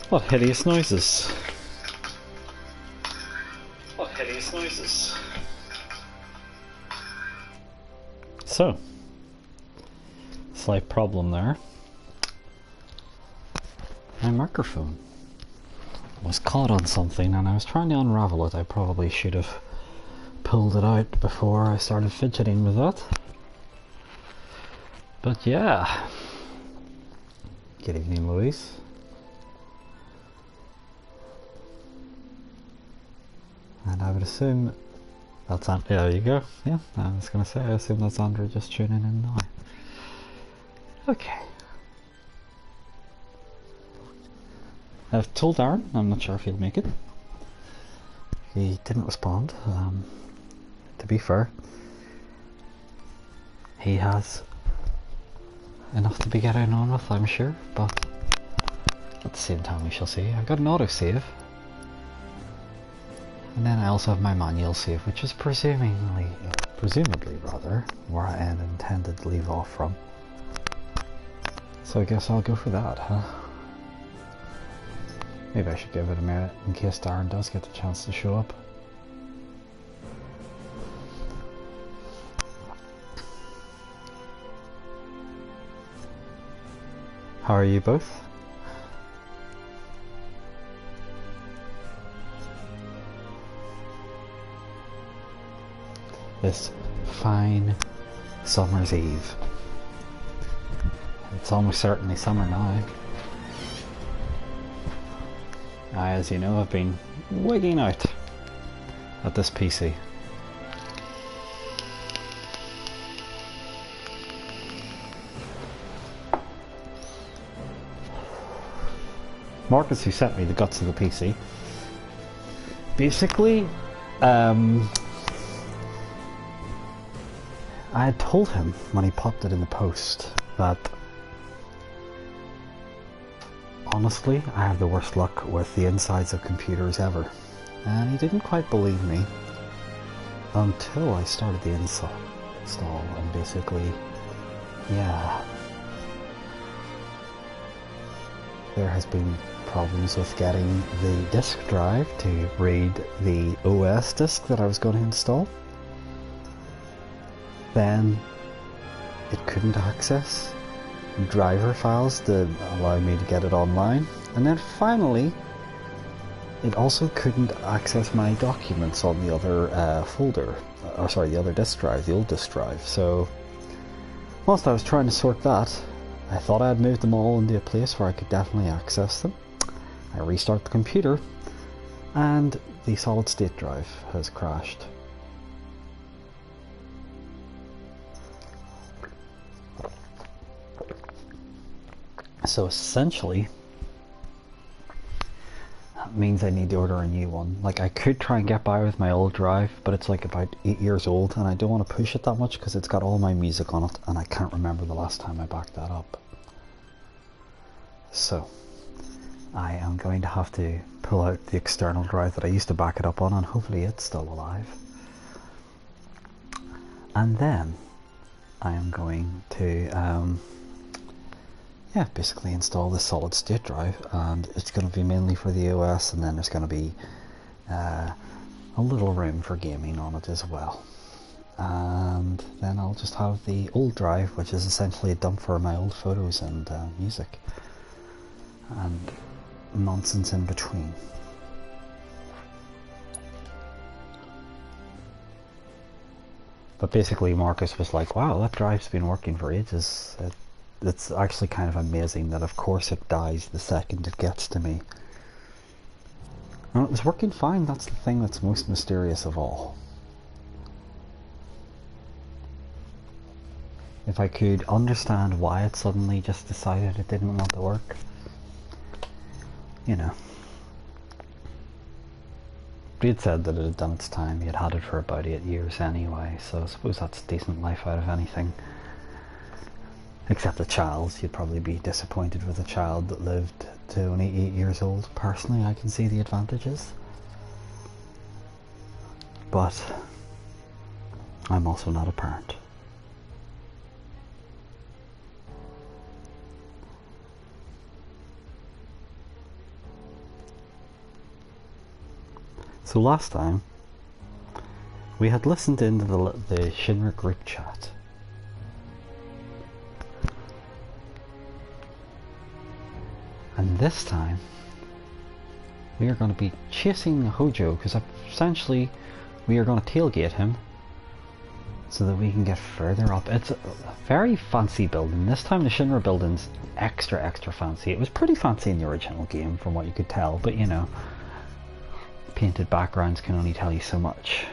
What hideous noises? What hideous noises? So, slight problem there. My microphone was caught on something and I was trying to unravel it. I probably should have pulled it out before I started fidgeting with that. But yeah. Good evening, Louise. And I would assume that's Andrew. There you go. Yeah, I was going to say, I assume that's Andrew just tuning in now. Okay. I've told Aaron, I'm not sure if he'll make it. He didn't respond. To be fair, he has enough to be getting on with, I'm sure, but at the same time we shall see. I've got an autosave. And then I also have my manual save, which is presumably rather, where I intended to leave off from. So I guess I'll go for that, huh? Maybe I should give it a minute in case Darren does get the chance to show up. How are you both? This fine summer's eve. It's almost certainly summer now. I, as you know, have been wigging out at this PC. Marcus, who sent me the guts of the PC, basically, I had told him when he popped it in the post that honestly I have the worst luck with the insides of computers ever, and he didn't quite believe me until I started the install and basically, yeah, there has been problems with getting the disk drive to read the OS disk that I was going to install. Then it couldn't access driver files to allow me to get it online, and then finally it also couldn't access my documents on the other folder, or sorry, the other disk drive, the old disk drive. So whilst I was trying to sort that, I thought I had moved them all into a place where I could definitely access them. I restart the computer and the solid state drive has crashed. So essentially, that means I need to order a new one. Like, I could try and get by with my old drive, but it's like about 8 years old and I don't want to push it that much because it's got all my music on it and I can't remember the last time I backed that up. So I am going to have to pull out the external drive that I used to back it up on, and hopefully it's still alive. And then I am going to yeah, basically install the solid state drive, and it's going to be mainly for the OS, and then there's going to be a little room for gaming on it as well. And then I'll just have the old drive, which is essentially a dump for my old photos and music and nonsense in between. But basically Marcus was like, wow, that drive's been working for ages. It's actually kind of amazing that of course it dies the second it gets to me. And it was working fine. That's the thing that's most mysterious of all. If I could understand why it suddenly just decided it didn't want to work, you know. He had said that it had done its time. He had had it for about 8 years anyway, so I suppose that's a decent life out of anything. Except a child's. You'd probably be disappointed with a child that lived to only 8 years old. Personally, I can see the advantages. But I'm also not a parent. So last time, we had listened into the Shinra group chat. And this time, we are going to be chasing Hojo, because essentially we are going to tailgate him so that we can get further up. It's a very fancy building. This time the Shinra building's extra fancy. It was pretty fancy in the original game from what you could tell, but you know, painted backgrounds can only tell you so much.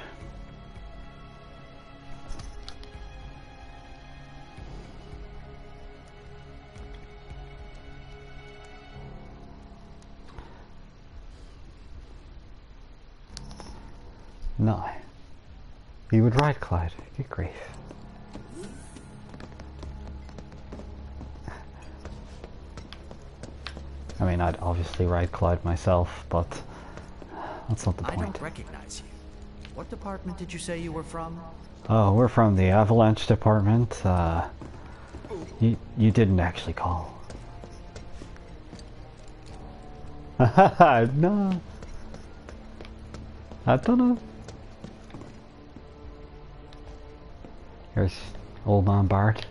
No. You would ride Clyde. Good grief. I mean, I'd obviously ride Clyde myself, but that's not the point. I don't recognize you. What department did you say you were from? Oh, we're from the Avalanche department. You didn't actually call. No. I don't know. Here's old man Bart.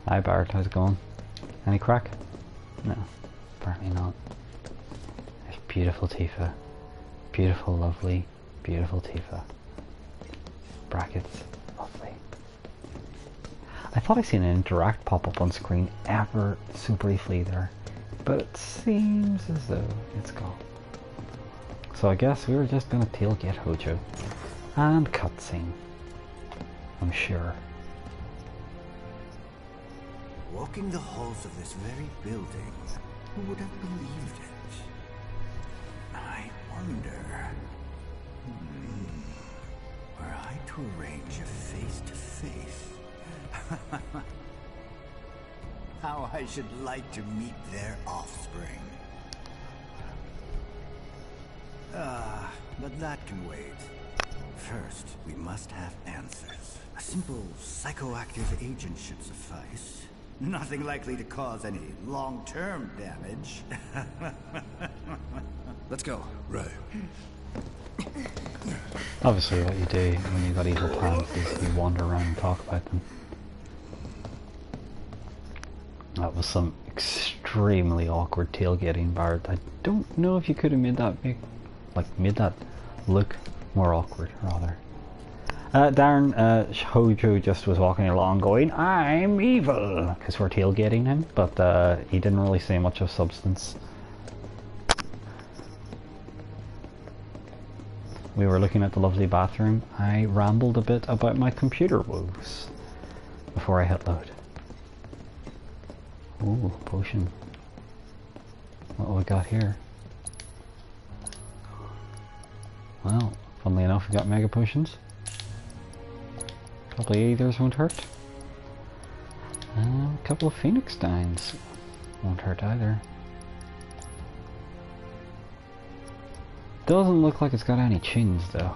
Hi Bart, how's it going? Any crack? No, apparently not. There's beautiful Tifa. Beautiful, lovely, beautiful Tifa. Brackets, lovely. I thought I seen an interact pop up on screen ever so briefly there, but it seems as though it's gone. So I guess we were just gonna tailgate Hojo. And cutscene. I'm sure. Walking the halls of this very building, who would have believed it? I wonder... were I to arrange a face-to-face... how I should like to meet their offspring. But that can wait. First, we must have answers. A simple psychoactive agent should suffice. Nothing likely to cause any long-term damage. Let's go. Right. Obviously what you do when you've got evil plans is you wander around and talk about them. That was some extremely awkward tailgating, Bart. I don't know if you could have made that big, made that look more awkward, rather. Darren, Hojo just was walking along going, I'm evil, because we're tailgating him, but he didn't really say much of substance. We were looking at the lovely bathroom. I rambled a bit about my computer woes before I hit load. Ooh, potion. What have we got here? Well, funnily enough, we got mega potions. Probably aethers won't hurt. A couple of phoenix dines won't hurt either. Doesn't look like it's got any chains though.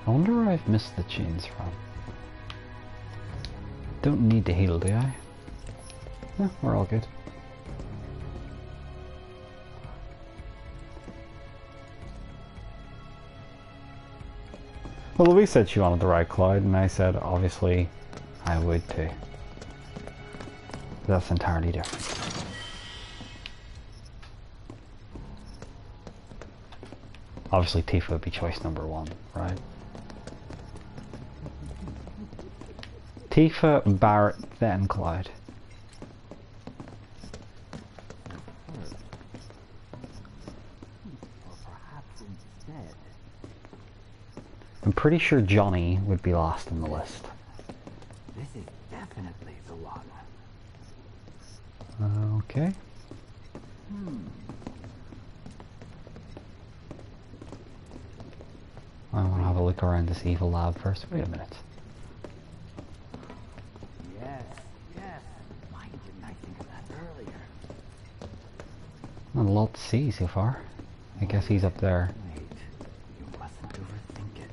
I wonder where I've missed the chains from. Don't need to heal, do I? No, we're all good. Well, Louise said she wanted to ride Clyde, and I said, obviously, I would too. That's entirely different. Obviously, Tifa would be choice number one, right? Tifa, Barrett, then Clyde. I'm pretty sure Johnny would be last on the list. This is definitely the one. Okay. I want to have a look around this evil lab first. Wait a minute. Yes. Why didn't I think of that earlier? Not a lot to see so far. I guess he's up there. Wait, you mustn't overthink it.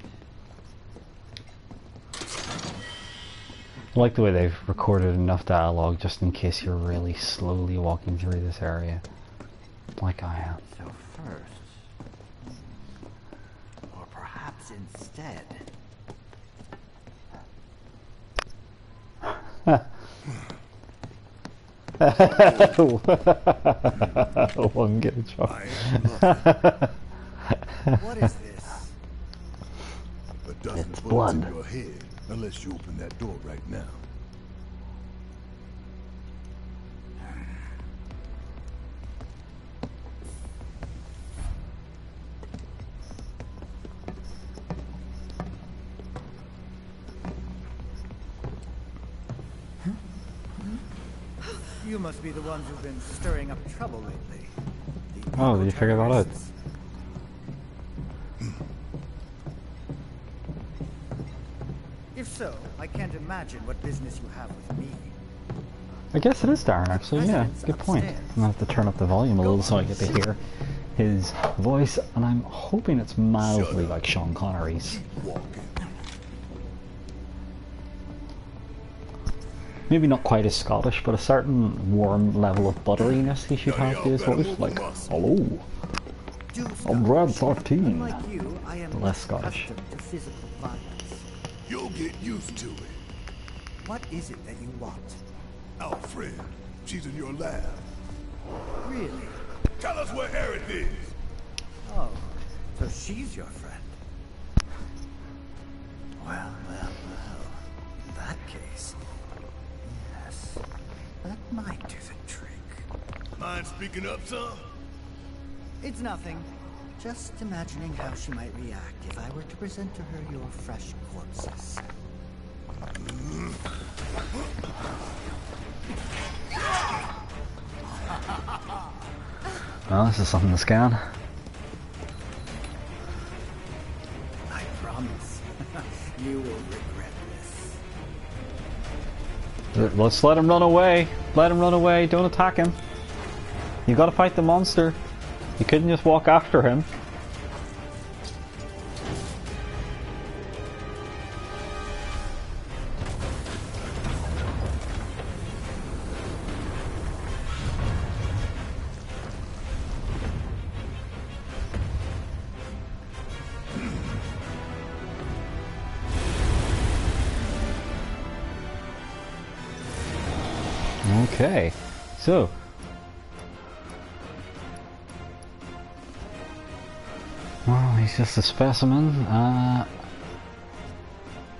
I like the way they've recorded enough dialogue just in case you're really slowly walking through this area. Like I am. So first, bats instead. One get a job. What is this? A dozen It's bullets in blood. your head, unless you open that door right now. You must be the ones who've been stirring up trouble lately. The Oh, did you figure that out? terrorists. If so, I can't imagine what business you have with me. I guess it is Darren, actually, yeah, good point. I'm gonna have to turn up the volume a little so I get to hear his voice, and I'm hoping it's mildly like Sean Connery's. Walking. Maybe not quite as Scottish, but a certain warm level of butteriness he should have to his voice. Like, hello, Do I'm Brad 13. Unlike you, I am Less Scottish. accustomed to physical violence. You'll get used to it. What is it that you want? Our friend, she's in your lab. Really? Tell us where Aerith is. Oh, so she's your friend. Well. In that case, yes, that might do the trick. Mind speaking up, son? It's nothing. Just imagining how she might react if I were to present to her your fresh corpses. Well, this is something to scan. I promise. You will regret this. Let's let him run away. Let him run away. Don't attack him. You gotta fight the monster. You couldn't just walk after him. Okay, so well, he's just a specimen.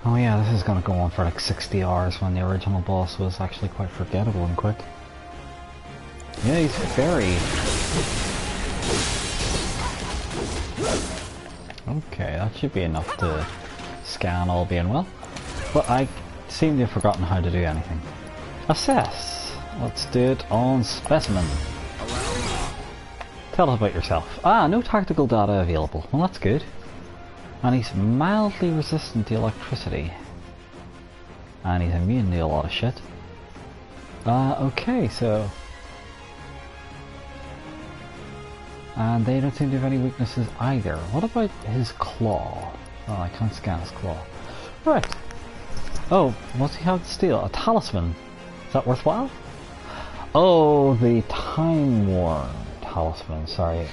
Oh yeah, this is gonna go on for like 60 hours when the original boss was actually quite forgettable and quick. Yeah, he's very... Okay, that should be enough to scan all being well. But I seem to have forgotten how to do anything. Assess. Let's do it on specimen. Tell us about yourself. Ah, no tactical data available. Well, that's good. And he's mildly resistant to electricity. And he's immune to a lot of shit. Okay, so... And they don't seem to have any weaknesses either. What about his claw? Oh, I can't scan his claw. Right. Oh, what's he have to steal? A talisman. Is that worthwhile? Oh, the time-worn talisman, sorry.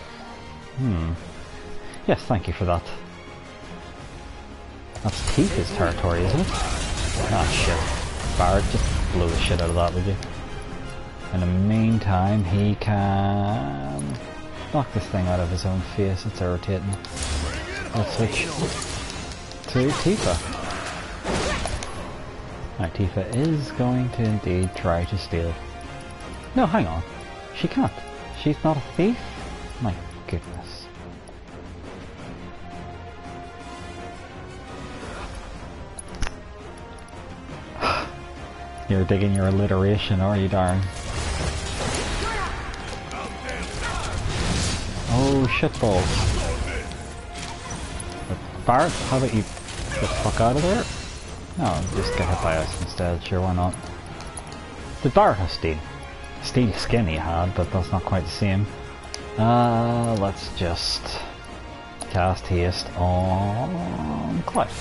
Yes, thank you for that. That's Tifa's territory, isn't it? Ah, shit. Barrett, just blow the shit out of that, would you? In the meantime, he can... knock this thing out of his own face, it's irritating. Let's switch to Tifa. Now, Tifa is going to indeed try to steal. No, hang on. She can't. She's not a thief? My goodness. You're digging your alliteration, are you, Darren? Oh, shitballs. Barrett, how about you get the fuck out of there? No, just get hit by us instead, sure, why not? Did Barrett have steel? Steel skin he had, but that's not quite the same. Let's just cast haste on Clive.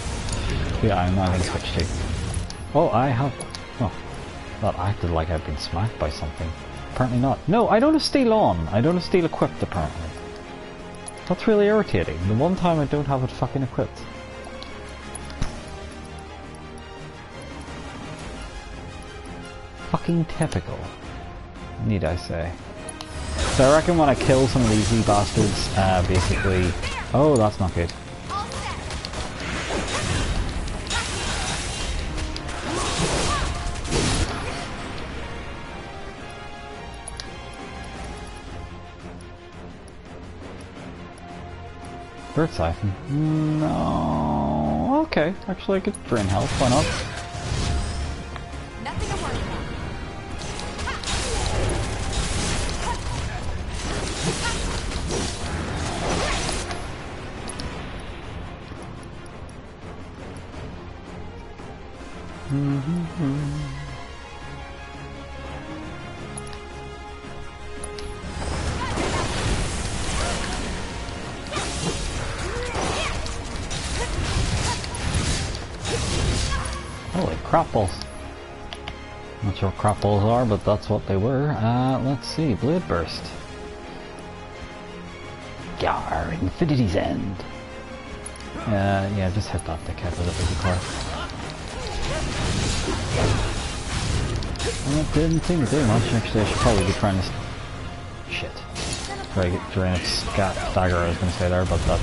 Yeah, I'm not going to switch to. Oh, I have... Oh, that acted like I'd been smacked by something. Apparently not. No, I don't have steel on. I don't have steel equipped, apparently. That's really irritating. The one time I don't have it fucking equipped. fucking typical, need I say. So I reckon when I kill some of these wee bastards, basically... Oh, that's not good. Bird siphon? No. Okay, actually I could drain health, why not? Nothing to worry about. Holy crap balls. Not sure what crap balls are, but that's what they were. Let's see, Blade Burst. Gar, Infinity's End. Yeah, just hit that dickhead with a big car. Well, it didn't seem to do much. Actually, I should probably be trying to... Shit. Try to get drain its dagger, I was going to say there, but that...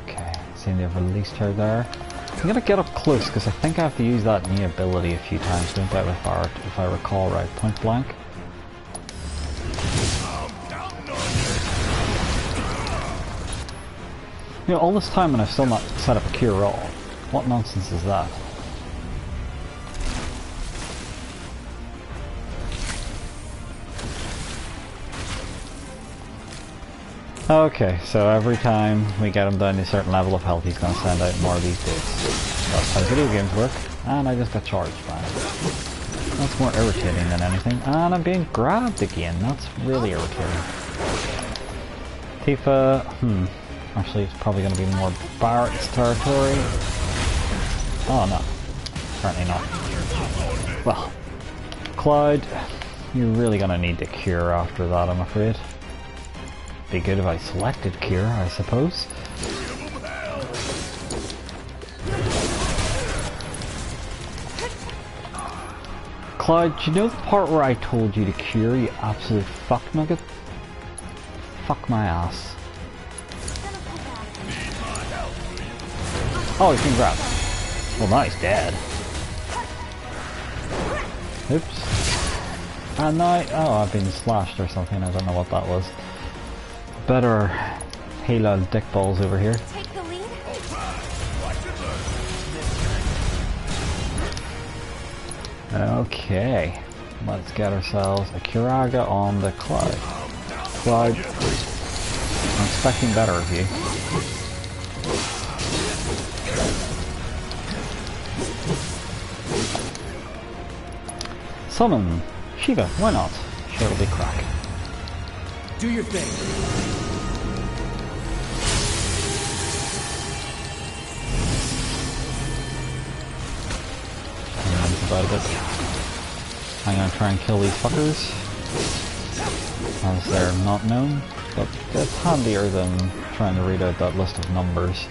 Okay, seeing they've released her there. I'm gonna get up close because I think I have to use that new ability a few times, don't I, if I recall right. Point blank. You know, all this time and I've still not set up a cure roll. What nonsense is that? Okay, so every time we get him down to a certain level of health, he's going to send out more of these dudes. That's how video games work, and I just got charged by it. That's more irritating than anything. And I'm being grabbed again, that's really irritating. Tifa, actually it's probably going to be more Barrett's territory. Oh no, apparently not. Well, Cloud, you're really going to need to cure after that, I'm afraid. Be good if I selected cure, I suppose. Cloud, do you know the part where I told you to cure, you absolute fuck nugget? Fuck my ass. Oh, he's been grabbed. Well, now he's dead. Oops. And now, oh, I've been slashed or something, I don't know what that was. Better Halo dick balls over here. Take the lead. Okay, let's get ourselves a Curaga on the Cloud. Cloud, I'm expecting better of you. Summon Shiva, why not? Sure, it'll be crack. Do your thing. That's about it. I'm gonna try and kill these fuckers, as they're not known, but it's handier than trying to read out that list of numbers.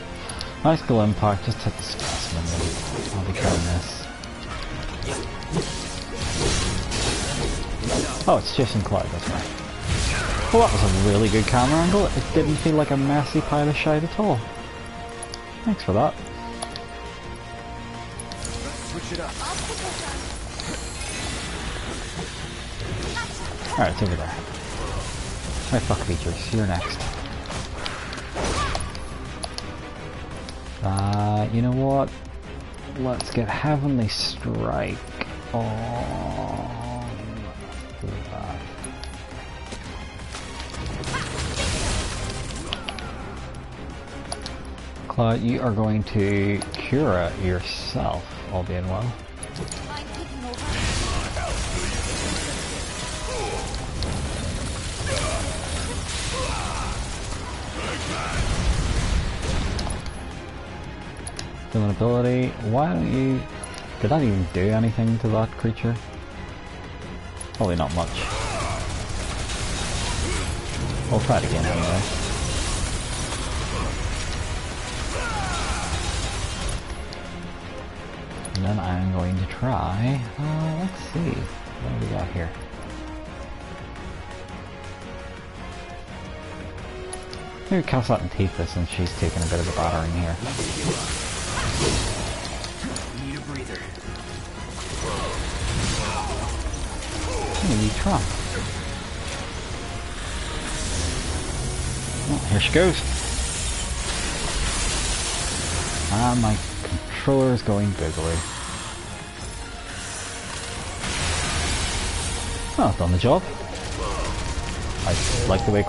Nice skill impact, just hit the specimen, I'll be killing this. Oh, it's Jason Cloud, that's right. Well, that was a really good camera angle. It didn't feel like a messy pile of shite at all. Thanks for that. Switch it up. Alright, it's over there. Right, fuck features. You're next. You know what? Let's get Heavenly Strike on that. Cloud, you are going to cure it yourself, all being well. Mind taking over? Doing ability, why don't you... Did that even do anything to that creature? Probably not much. We'll try it again anyway. And then I'm going to try, let's see, what do we got here? Maybe cast that in Tifa since she's taking a bit of a battering here. Need a breather. Maybe try. Oh, here she goes. And my controller is going googly. Oh, done the job. I like the way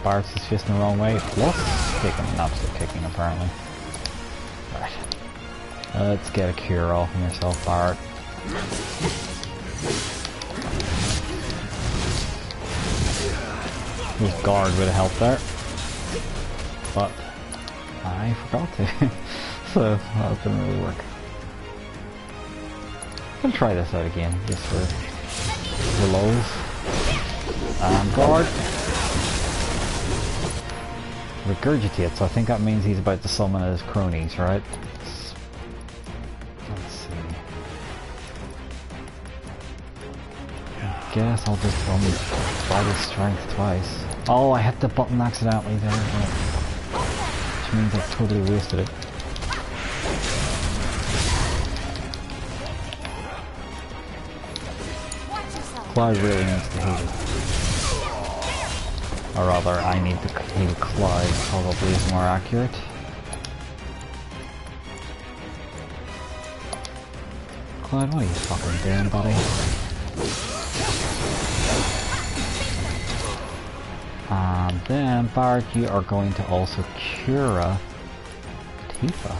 Bart's is facing the wrong way. Plus, taking an absolute kicking apparently. Right. Let's get a cure off on yourself, Bart. His guard would have helped there. But I forgot to. So that didn't really work. I'll try this out again, just for the lulz. And guard. Regurgitate, so I think that means he's about to summon his cronies, right? Let's see. I guess I'll just only try his strength twice. Oh, I hit the button accidentally there. Which means I've totally wasted it. Clyde really needs to heal. Or rather, I need to heal Clyde, probably is more accurate. Clyde, what are you fucking doing, buddy? And then, Bard, you are going to also cure Tifa.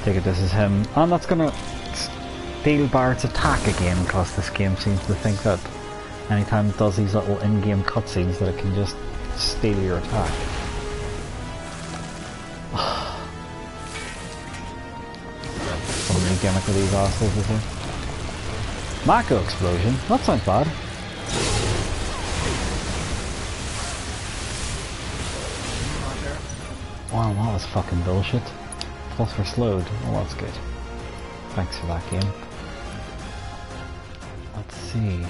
Take it this is him. And that's gonna steal Bart's attack again, because this game seems to think that anytime it does these little in-game cutscenes that it can just steal your attack. Some new gimmick with these assholes, is there? Mako explosion? That sounds bad. Wow, that was fucking bullshit. Plus we're slowed. Well, that's good. Thanks for that game. Let's see.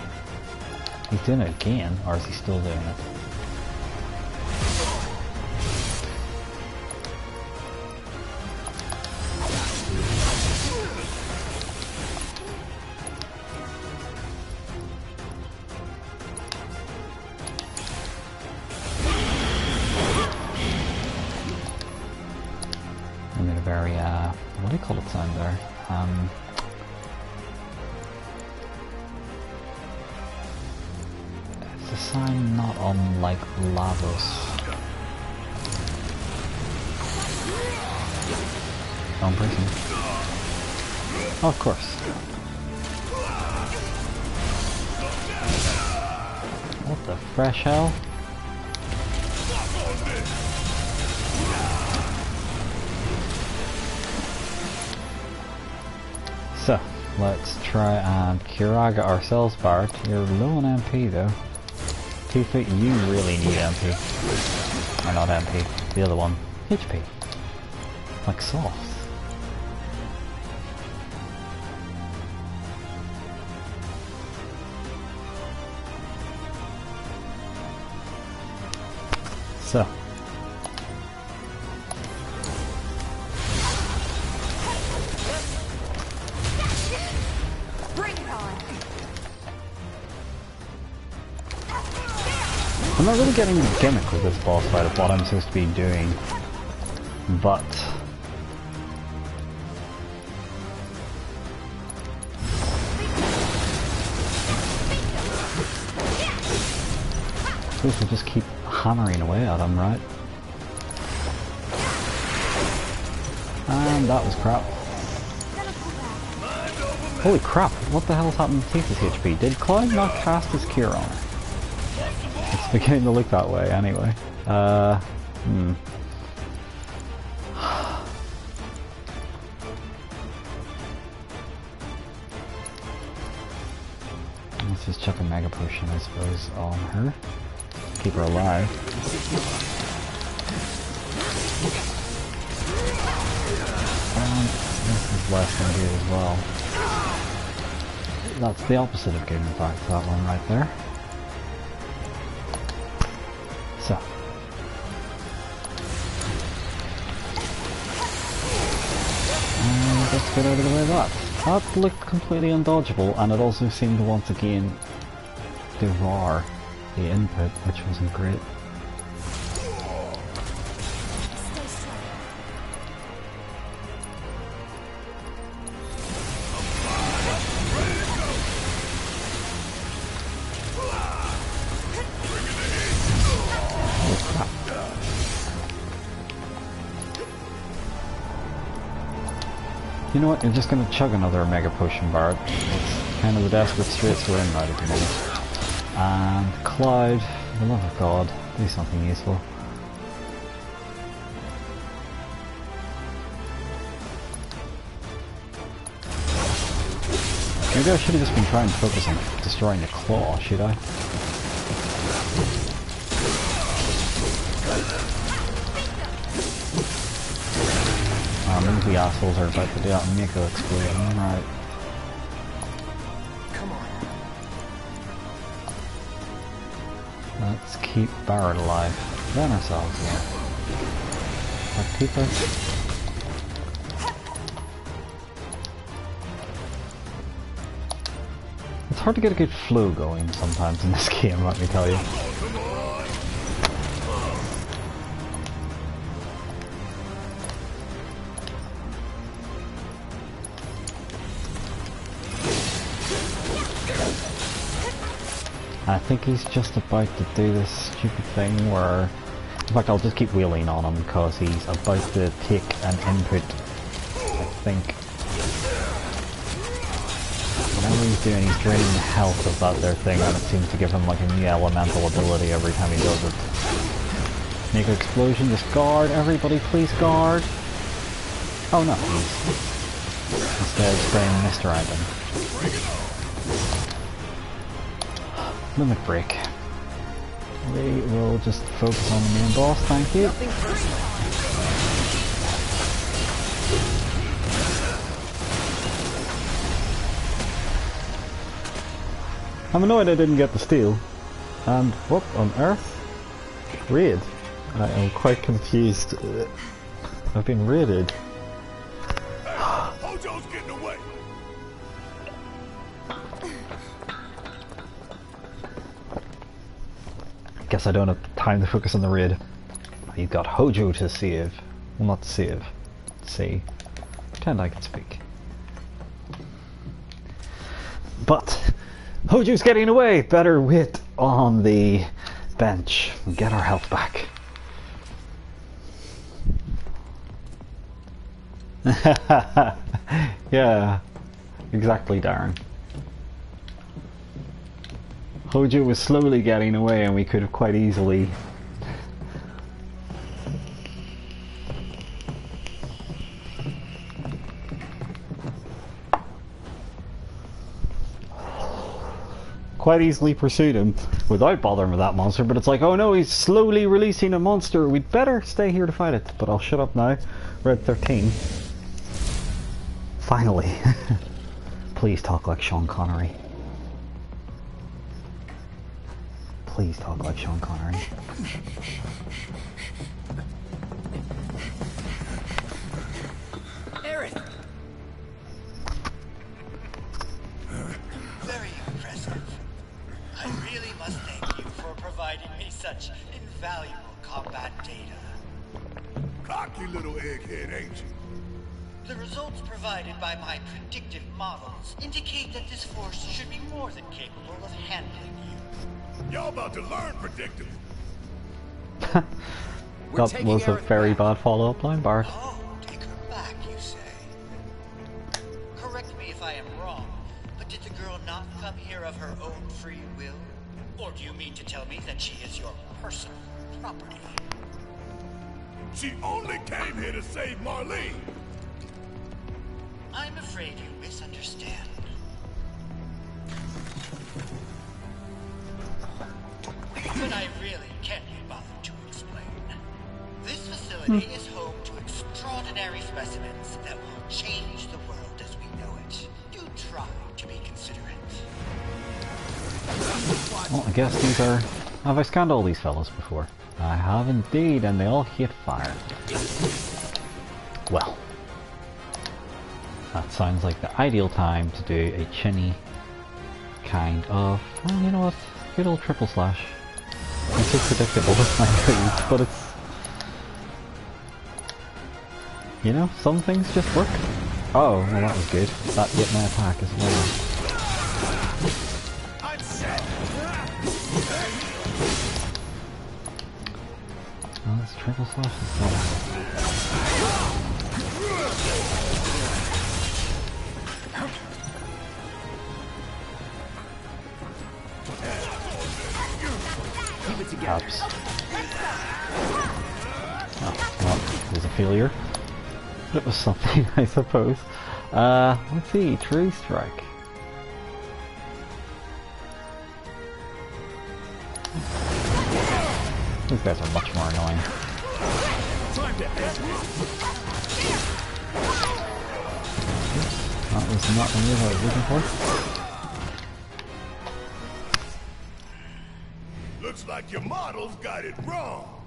He's doing it again, or is he still doing it? I made a very, what do you call it sound there? It's a sign not unlike Lavos. Wrong person. Oh, of course. What the fresh hell? So, let's try and Kiraga ourselves, Bart. You're low on MP though. Tifa, you really need MP. Or not MP, the other one. HP. Like sauce. So. I'm not really getting the gimmick with this boss fight of what I'm supposed to be doing, but I suppose we'll just keep hammering away at him, right? And that was crap. Holy crap, what the hell's happened to Tifa's HP? Did Clyde not cast his cure on her? It's beginning to look that way, anyway. Let's just chuck a Mega Potion, I suppose, on her. Keep her alive. less than good as well. That's the opposite of good, in fact, that one right there. So. And let's get out of the way of that. That looked completely undodgeable, and it also seemed to once again devour the input, which wasn't great. You know what, you're just gonna chug another Mega Potion bar. It's kind of the desperate straits we're in right at the moment. And Cloud, for the love of God, do something useful. Maybe I should have just been trying to focus on destroying the claw, should I? The assholes are about to do that Mako explosion, right? Come on. Let's keep Barrett alive. Then ourselves alive. Like people. It's hard to get a good flow going sometimes in this game, let me tell you. I think he's just about to do this stupid thing where... In fact, I'll just keep wheeling on him because he's about to take an input, I think. Whatever he's doing, he's draining the health of that there thing, and it seems to give him like a new elemental ability every time he does it. Make an explosion, just guard, everybody please guard! Oh no, he's instead spraying mist around him. Limit break. We will just focus on the main boss, thank you. I'm annoyed I didn't get the steal. And what on earth? Raid? I am quite confused. I've been raided. Hojo's getting away. Guess I don't have time to focus on the raid. You've got Hojo to save. Well, not to save. See. Pretend I can speak. But Hojo's getting away! Better wait on the bench and get our health back. Yeah, exactly, Darren. Hojo was slowly getting away and we could have quite easily pursued him without bothering with that monster, but it's like, oh no, he's slowly releasing a monster, we'd better stay here to fight it. But I'll shut up now. We're at 13. Finally. Please talk like Sean Connery. Please talk like Sean Connery. Aaron! Very impressive. I really must thank you for providing me such invaluable combat data. Cocky little egghead, ain't you? The results provided by my predictive models indicate that this force should be more than capable of handling you. Y'all about to learn predictive. That was a very bad follow-up line, Bart. Oh, take her back, you say? Correct me if I am wrong, but did the girl not come here of her own free will? Or do you mean to tell me that she is your personal property? She only came here to save Marlene. I'm afraid you misunderstand. But I really can't be bothered to explain. This facility is home to extraordinary specimens that will change the world. Well, I guess these are... Have I scanned all these fellas before? I have indeed, and they all hit fire. Well, that sounds like the ideal time to do a chinny kind of... Well, you know what? Good old triple slash. It's so predictable with my moves, but it's... You know, some things just work. Oh, well that was good. That hit my attack as well. Oh, that's triple slash as well. Caps. Oh, well, it was a failure. But it was something, I suppose. Let's see, Tree Strike. These guys are much more annoying. That was not the move I was looking for. Looks like your models got it wrong.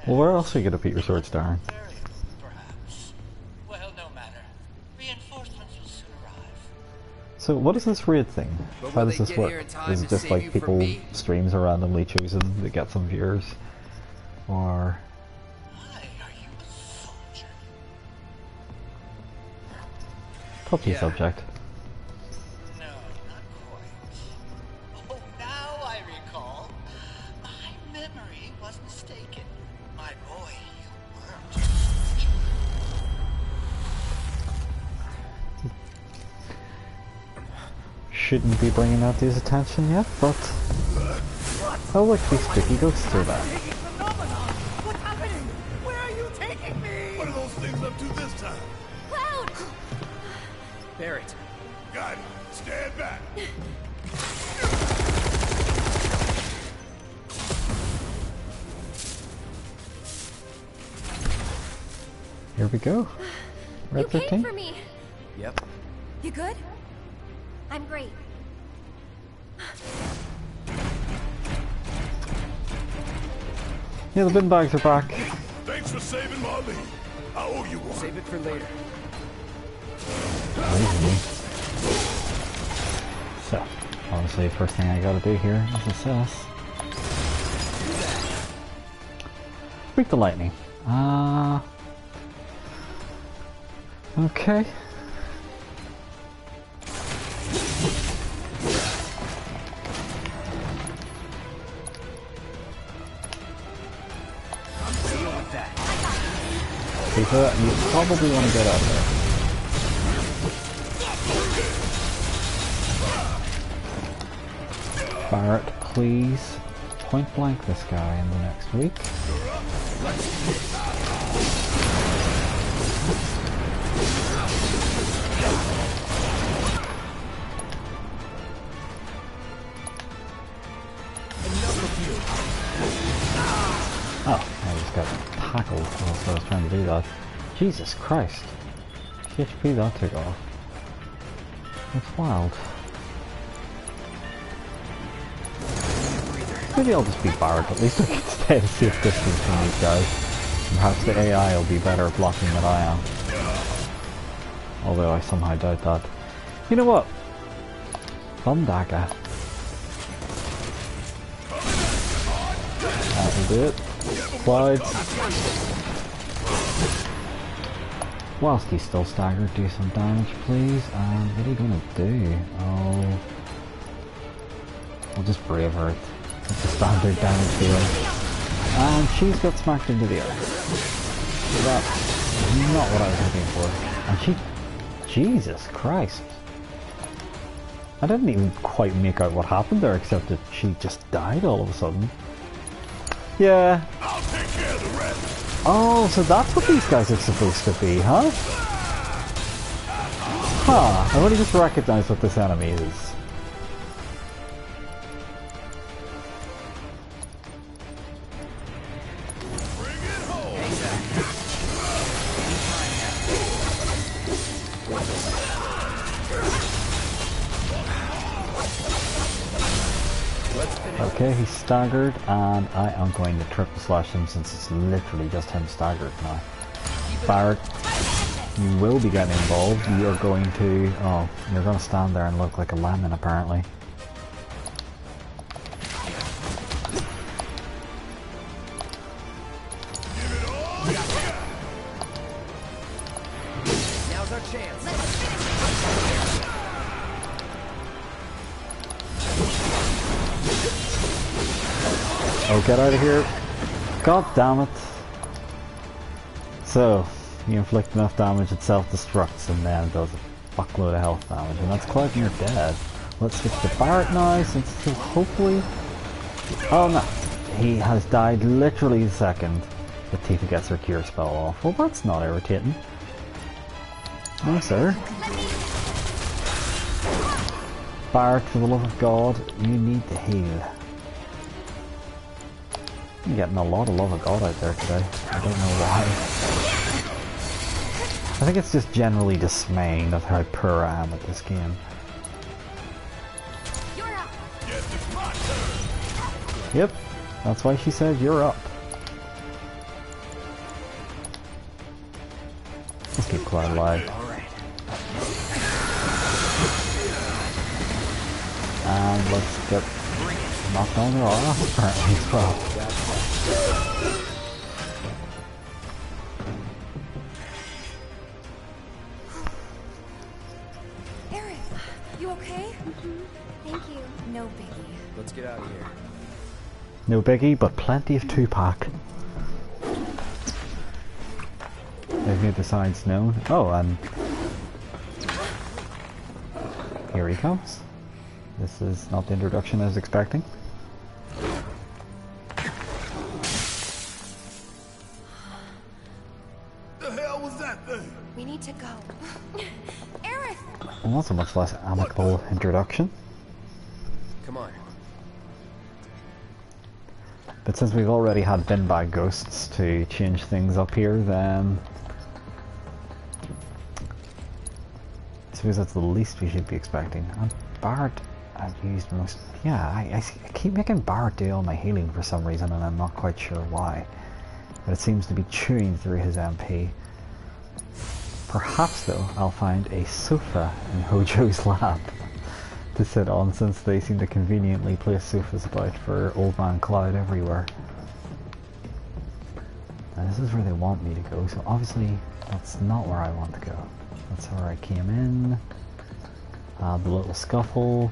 Well, where else are you gonna put your swords, Darren? Perhaps. Well, no matter. Reinforcements will soon arrive. So, what is this raid thing? But How will does they this get work? here in time Is to it just save like you from people me? streams are randomly chosen to get some viewers? Or... Why are you a soldier? Touchy Yeah. subject. No, not quite. Oh, now I recall. My memory was mistaken. My boy, you weren't a soldier. Shouldn't be bringing that to his attention yet, but... Oh look, these spooky ghosts are back. What's happening? Where are you taking me? What are those things up to this time? Cloud! Barrett. Got it. Stand back. Here we go. Red You came 13. for me. Yep. You good? I'm great. Yeah, the bin bags are back. Thanks for saving Marlene. I owe you one. Save it for later. So, obviously, first thing I gotta do here is assess. Speak the lightning. Okay. Deal with that. Tifa, you probably want to get out of there. Barrett, please point blank this guy in the next week. Oh, I just got tackled whilst I was trying to do that. Jesus Christ. HP that took off. That's wild. Maybe I'll just be Barrett, at least I can stay at a safe distance from these guys. Perhaps the AI will be better at blocking than I am. Although I somehow doubt that. You know what? Thumdaka. That'll do it. Slides. Whilst he's still staggered, do some damage please. And what are you gonna do? Oh... I'll just Brave Earth. It's a standard damage dealer. And she's got smacked into the earth. So that's not what I was looking for. And she... Jesus Christ. I didn't even quite make out what happened there, except that she just died all of a sudden. Yeah. I'll take care of the rest. Oh, so that's what these guys are supposed to be, huh? Huh, I've only just recognized what this enemy is. Bring it home. Okay, he's staggered, and I am going to triple slash him since it's literally just him staggered now. Barrett, you will be getting involved. You are going to... oh, you're going to stand there and look like a lemon, apparently. Now's our chance. Oh, get out of here. God damn it. So, you inflict enough damage, it self-destructs and then does a fuckload of health damage. And that's Clive, you're dead. Let's switch to Barrett now, since he'll hopefully... oh no. He has died literally the second that Tifa gets her cure spell off. Well, that's not irritating. No, sir. Barrett, for the love of God, you need to heal. I'm getting a lot of love of God out there today. I don't know why. I think it's just generally dismaying of how poor I am at this game. You're up. Yes, it's my turn. Yep, that's why she said you're up. Let's keep Clyde alive. And let's get knocked on her off apparently as well. Aerith, you okay? Thank you. No biggie. Let's get out of here. No biggie, but plenty of 2-pack. They've made the signs known. Oh, and here he comes. This is not the introduction I was expecting. The hell was that thing? We need to go. Aerith! And that's a much less amicable introduction. Come on. But since we've already had bin bag ghosts to change things up here, then I suppose that's the least we should be expecting. And Barrett, I've used most... yeah, I keep making Barrett do all my healing for some reason, and I'm not quite sure why. But it seems to be chewing through his MP. Perhaps, though, I'll find a sofa in Hojo's lab to sit on, since they seem to conveniently place sofas about for Old Man Cloud everywhere. And this is where they want me to go, so obviously that's not where I want to go. That's where I came in. The little scuffle,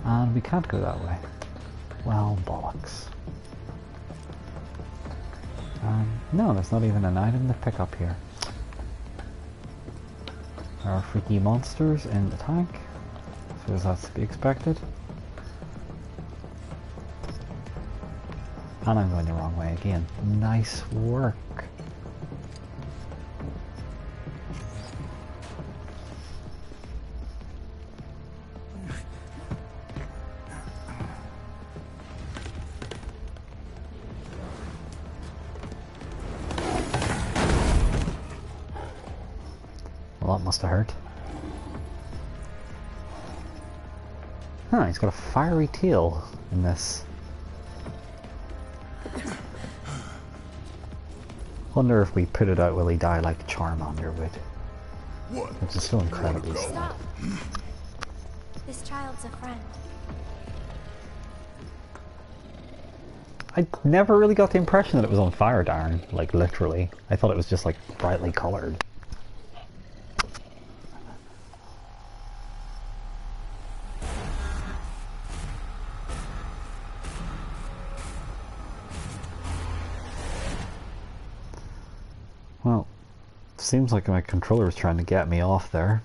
and we can't go that way. Well, bollocks. No, there's not even an item to pick up here. There are freaky monsters in the tank, so that's to be expected. And I'm going the wrong way again. Nice work. Well, that must have hurt. Huh, he's got a fiery tail in this. Wonder if we put it out, will he die like Charmander would? What? Which is so incredibly sad. Stop. This child's a friend. I never really got the impression that it was on fire, Darren. Like, literally. I thought it was just, like, brightly coloured. Well, seems like my controller is trying to get me off there.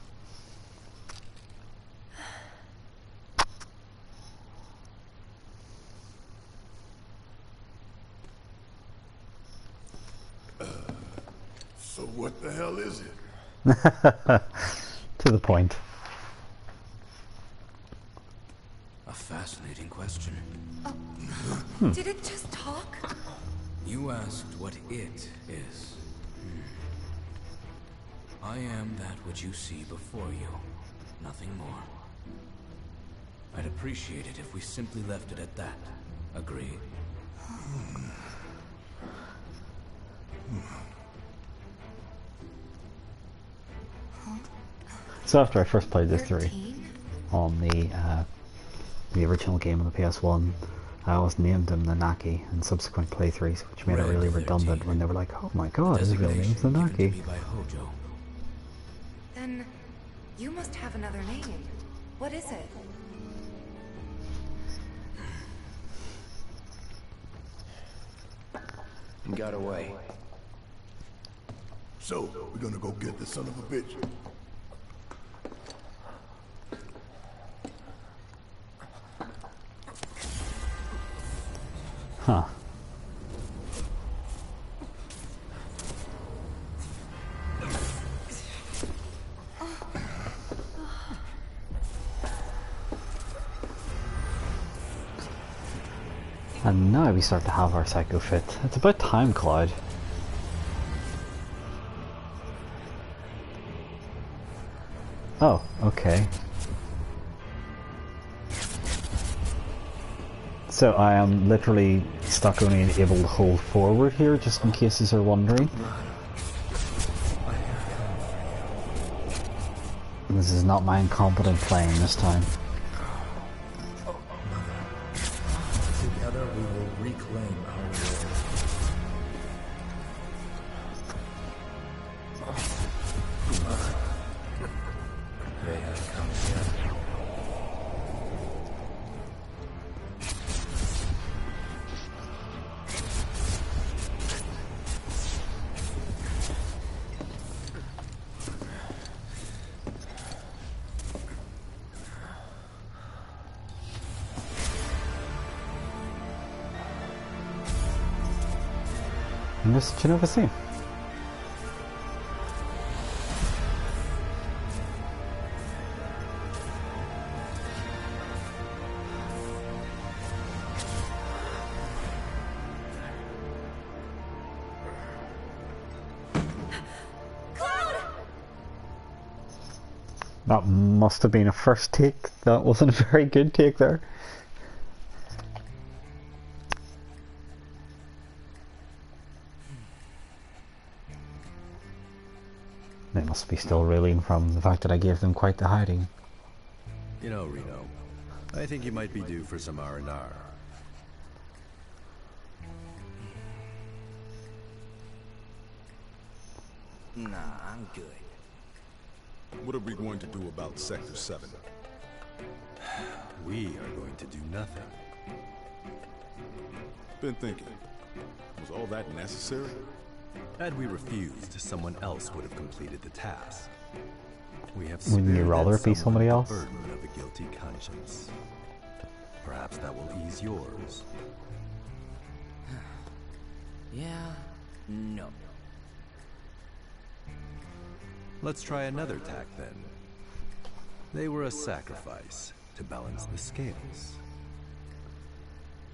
So what the hell is it? To the point. A fascinating question. Did it just talk? You asked what it is. I am that which you see before you. Nothing more. I'd appreciate it if we simply left it at that. Agreed. So after I first played this through 13? on the original game on the PS1, I always named him Nanaki in subsequent playthroughs, which made it really redundant when they were like, oh my god, his real name's Designation given to Nanaki. me by Hojo. Then you must have another name. What is it? Got away. So, we're gonna go get the son of a bitch. Huh. And now we start to have our psycho fit. It's about time, Cloud. Oh, okay. So I am literally stuck only able to hold forward here, just in case you are wondering. This is not my incompetent playing this time. Together we will reclaim our world. They have come together. And this is Genova Sea. That must have been a first take. That wasn't a very good take there. They must be still reeling from the fact that I gave them quite the hiding. You know, Reno, I think you might be due for some R&R. Nah, I'm good. What are we going to do about Sector 7? We are going to do nothing. Been thinking, was all that necessary? Had we refused, someone else would have completed the task. We have Wouldn't you spared rather that be someone somebody the else? burden of a guilty conscience. Perhaps that will ease yours. Yeah, no. Let's try another tack then. They were a sacrifice to balance the scales.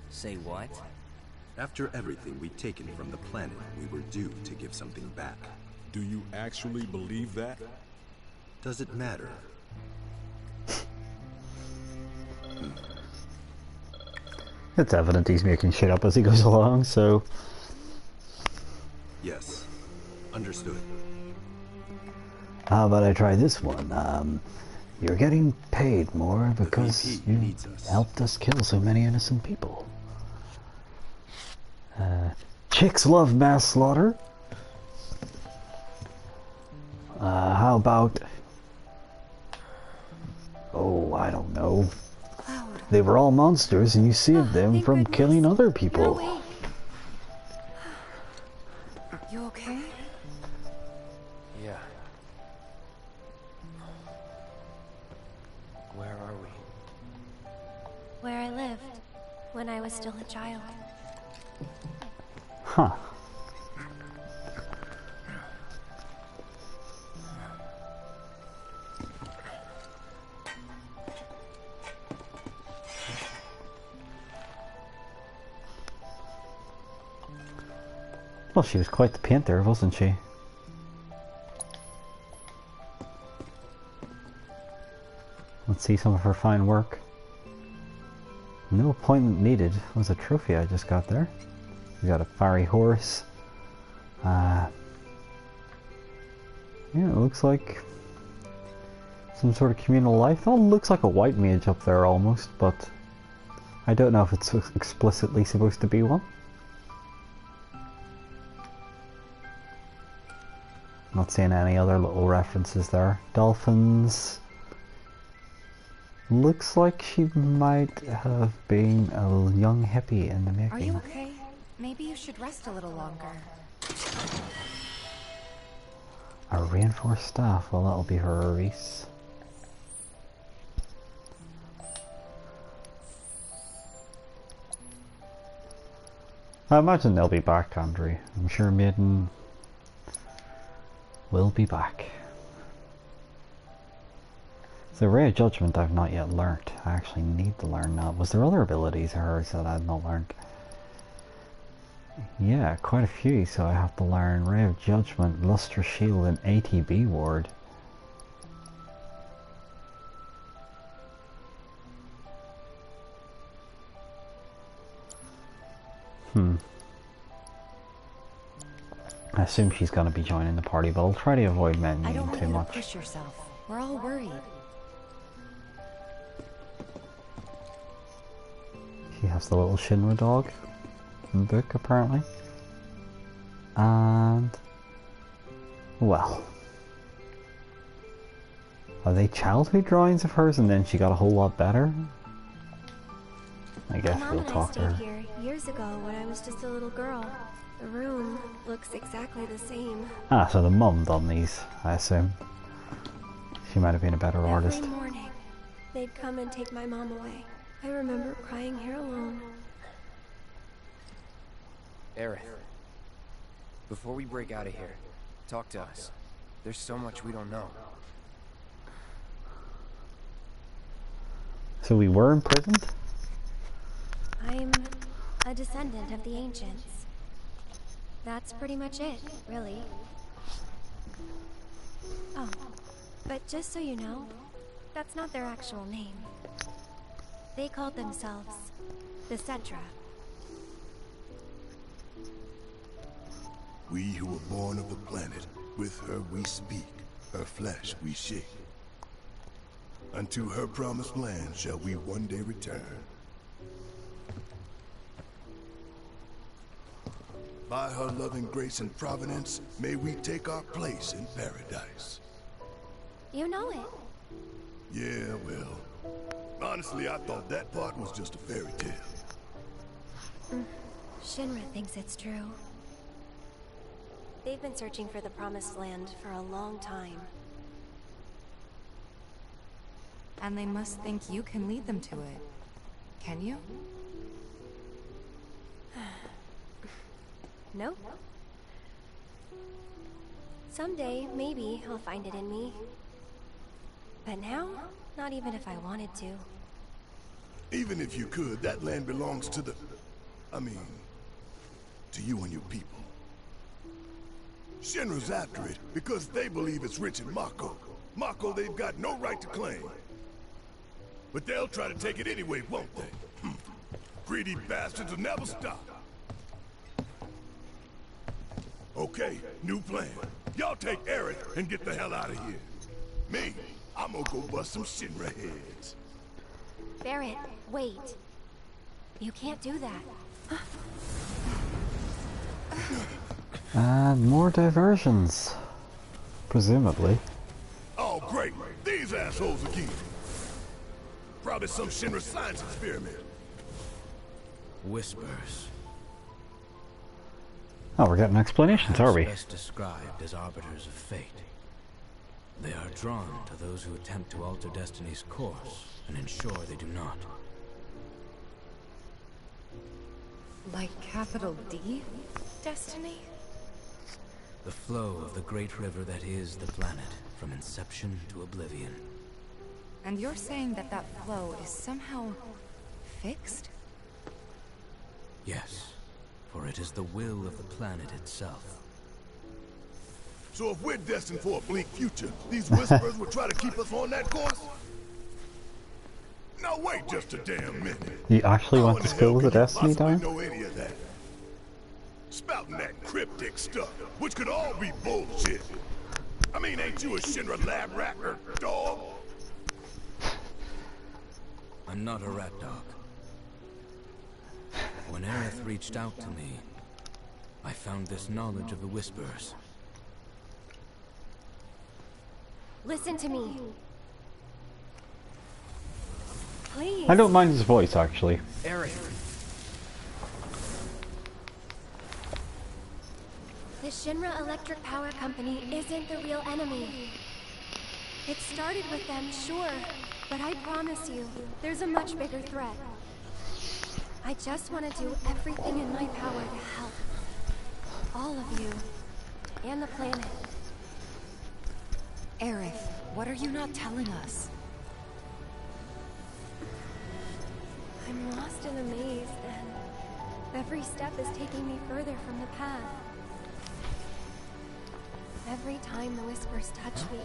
Say what? After everything we'd taken from the planet, we were due to give something back. Do you actually believe that? Does it matter? It's evident he's making shit up as he goes along, so... Yes. Understood. How about I try this one? You're getting paid more because VP you needs us. helped us kill so many innocent people. Chicks love mass slaughter. How about... Oh, I don't know. Cloud. They were all monsters and you saved them Thank from goodness. killing other You're people. awake. You okay? Yeah. Where are we? Where I lived when I was still a child. Huh. Well, she was quite the painter, wasn't she? Let's see some of her fine work. No appointment needed. Was a trophy I just got there. We got a fiery horse. Yeah, it looks like some sort of communal life. Oh, it looks like a white mage up there almost, but I don't know if it's explicitly supposed to be one. Not seeing any other little references there. Dolphins. Looks like she might have been a young hippie in the making. Are you okay? Maybe you should rest a little longer. A reinforced staff. Well, that'll be her Reese. I imagine they'll be back, Andre. I'm sure Maiden will be back. So Ray of Judgment I've not yet learnt. I actually need to learn that. Was there other abilities of hers that I've not learned? Yeah, quite a few, so I have to learn Ray of Judgment, Luster Shield, and ATB Ward. I assume she's gonna be joining the party, but I'll try to avoid mentioning too much. Push yourself. We're all worried. She has the little Shinra dog book, apparently. And... well... are they childhood drawings of hers and then she got a whole lot better? I guess we'll talk to her. Mom and I stayed here years ago when I was just a little girl. The room looks exactly the same. Ah, so the mum done these, I assume. She might have been a better artist. Every morning, they'd come and take my mom away. I remember crying here alone. Aerith, before we break out of here, talk to us. There's so much we don't know. So we were imprisoned? I'm a descendant of the ancients. That's pretty much it, really. Oh, but just so you know, that's not their actual name. They called themselves the Cetra. We who were born of the planet, with her we speak, her flesh we shake. Unto her promised land shall we one day return. By her loving grace and providence, may we take our place in paradise. You know it. Yeah, well, honestly, I thought that part was just a fairy tale. Shinra thinks it's true. They've been searching for the Promised Land for a long time. And they must think you can lead them to it. Can you? Nope. Someday, maybe, I'll find it in me. But now, not even if I wanted to. Even if you could, that land belongs to the... I mean, to you and your people. Shinra's after it because they believe it's rich in Mako. Mako they've got no right to claim. But they'll try to take it anyway, won't they? Greedy bastards will never stop. Okay, new plan. Y'all take Aerith and get the hell out of here. Me, I'm gonna go bust some Shinra heads. Barrett, wait. You can't do that. And more diversions. Presumably. Oh, great. These assholes again. Probably some Shinra science experiment. Whispers. Oh, we're getting explanations, are we? Best described as arbiters of fate. They are drawn to those who attempt to alter destiny's course and ensure they do not. Like capital D? Destiny? The flow of the great river that is the planet, from inception to oblivion. And you're saying that that flow is somehow fixed? Yes, for it is the will of the planet itself. So if we're destined for a bleak future, these whispers will try to keep us on that course? No Now wait just a damn minute. You actually How went in to the school hell with a can you Destiny possibly dog? know any of that? Spouting that cryptic stuff, which could all be bullshit. I mean, ain't you a Shinra lab rat or dog? I'm not a rat dog. When Aerith reached out to me, I found this knowledge of the Whispers. Listen to me. Please. I don't mind his voice, actually. Aerith. The Shinra Electric Power Company isn't the real enemy. It started with them, sure, but I promise you, there's a much bigger threat. I just want to do everything in my power to help. All of you. And the planet. Aerith, what are you not telling us? I'm lost in a maze, and every step is taking me further from the path. Every time the Whispers touch me,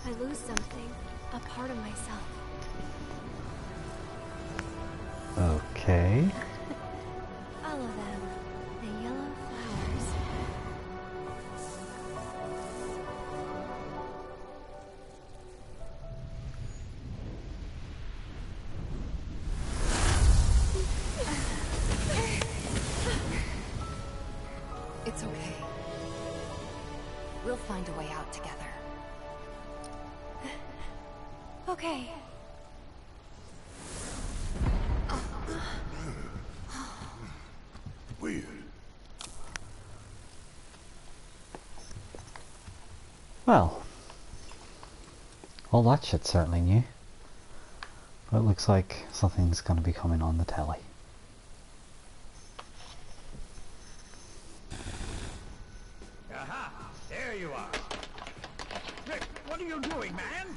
I lose something, a part of myself. Okay. All of them. The yellow flowers. It's okay. We'll find a way out together. Okay. Weird. Well, all that shit's certainly new. But it looks like something's going to be coming on the telly. Aha! There you are. Rick, what are you doing, man?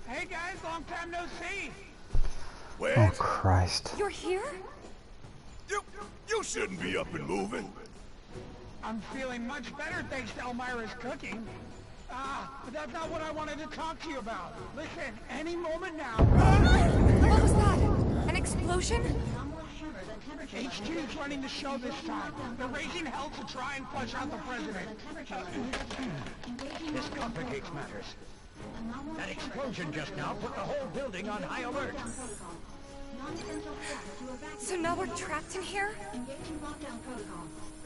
Hey guys, long time no see. Where? Oh Christ. You're here? You shouldn't be up and moving. I'm feeling much better thanks to Elmira's cooking. But that's not what I wanted to talk to you about. Listen, any moment now. What was that? An explosion? HQ's running the show this time. They're raising hell to try and flush out the president. This complicates matters. That explosion just now put the whole building on high alert. So now we're trapped in here?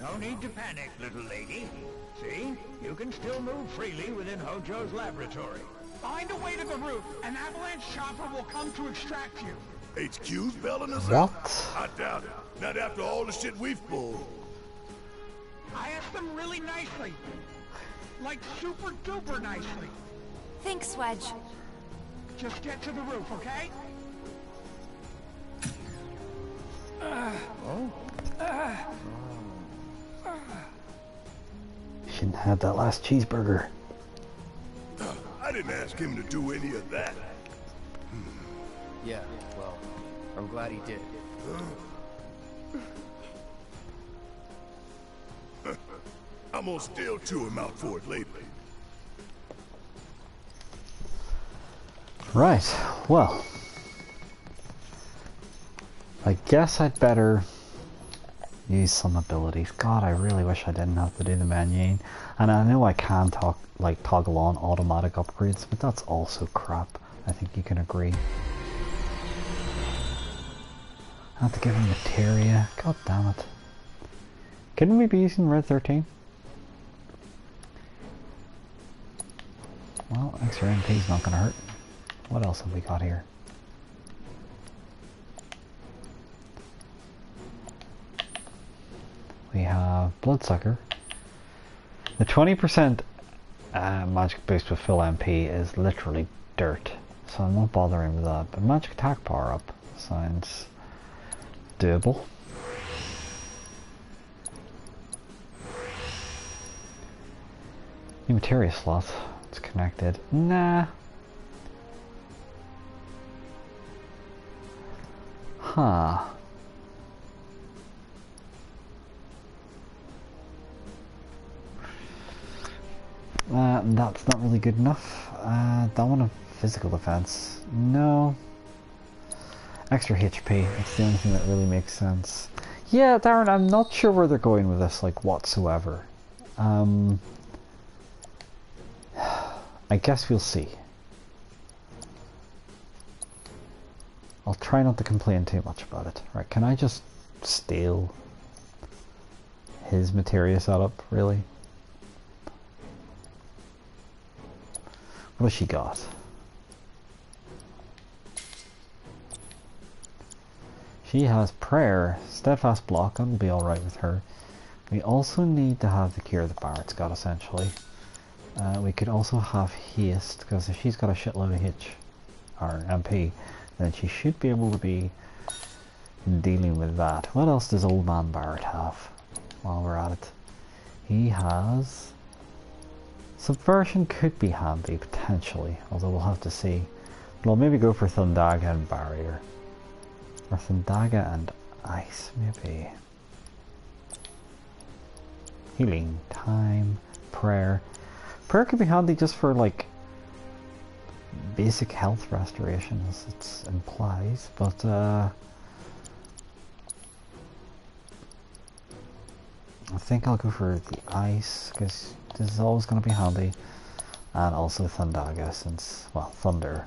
No need to panic, little lady. See? You can still move freely within Hojo's laboratory. Find a way to the roof. An avalanche chopper will come to extract you. HQ's bailing us What? out? I doubt it. Not after all the shit we've pulled. I asked them really nicely. Like super duper nicely. Thanks, Wedge. Just get to the roof, okay? Shouldn't have had that last cheeseburger. I didn't ask him to do any of that. Yeah, well, I'm glad he did. I'm gonna still chew him out for it later. Right, well. I guess I'd better use some abilities. God, I really wish I didn't have to do the menuing. And I know I can toggle on automatic upgrades, but that's also crap. I think you can agree. I have to give him materia. God damn it. Couldn't we be using Red 13? Well, extra MP's not gonna hurt. What else have we got here? We have Bloodsucker. The 20% magic boost with full MP is literally dirt, so I'm not bothering with that. But magic attack power up sounds doable. New materia slot. It's connected. Nah. Huh. That's not really good enough. That one of physical defense. No. Extra HP, it's the only thing that really makes sense. Yeah, Darren, I'm not sure where they're going with this, like, whatsoever. I guess we'll see. I'll try not to complain too much about it. Right, can I just steal his materia setup, really? What has she got? She has prayer, steadfast block, that'll be alright with her. We also need to have the cure that Barrett's got, essentially. We could also have haste, because if she's got a shitload of H, or MP, then she should be able to be dealing with that. What else does old man Barrett have, while we're at it? He has... Subversion could be handy, potentially, although we'll have to see. But I'll maybe go for Thundaga and Barrier. Or Thundaga and Ice, maybe. Healing, time, prayer. Prayer could be handy just for, like, basic health restoration, as it implies, but, I think I'll go for the Ice, because this is always going to be handy. And also Thundaga, since, well, Thunder,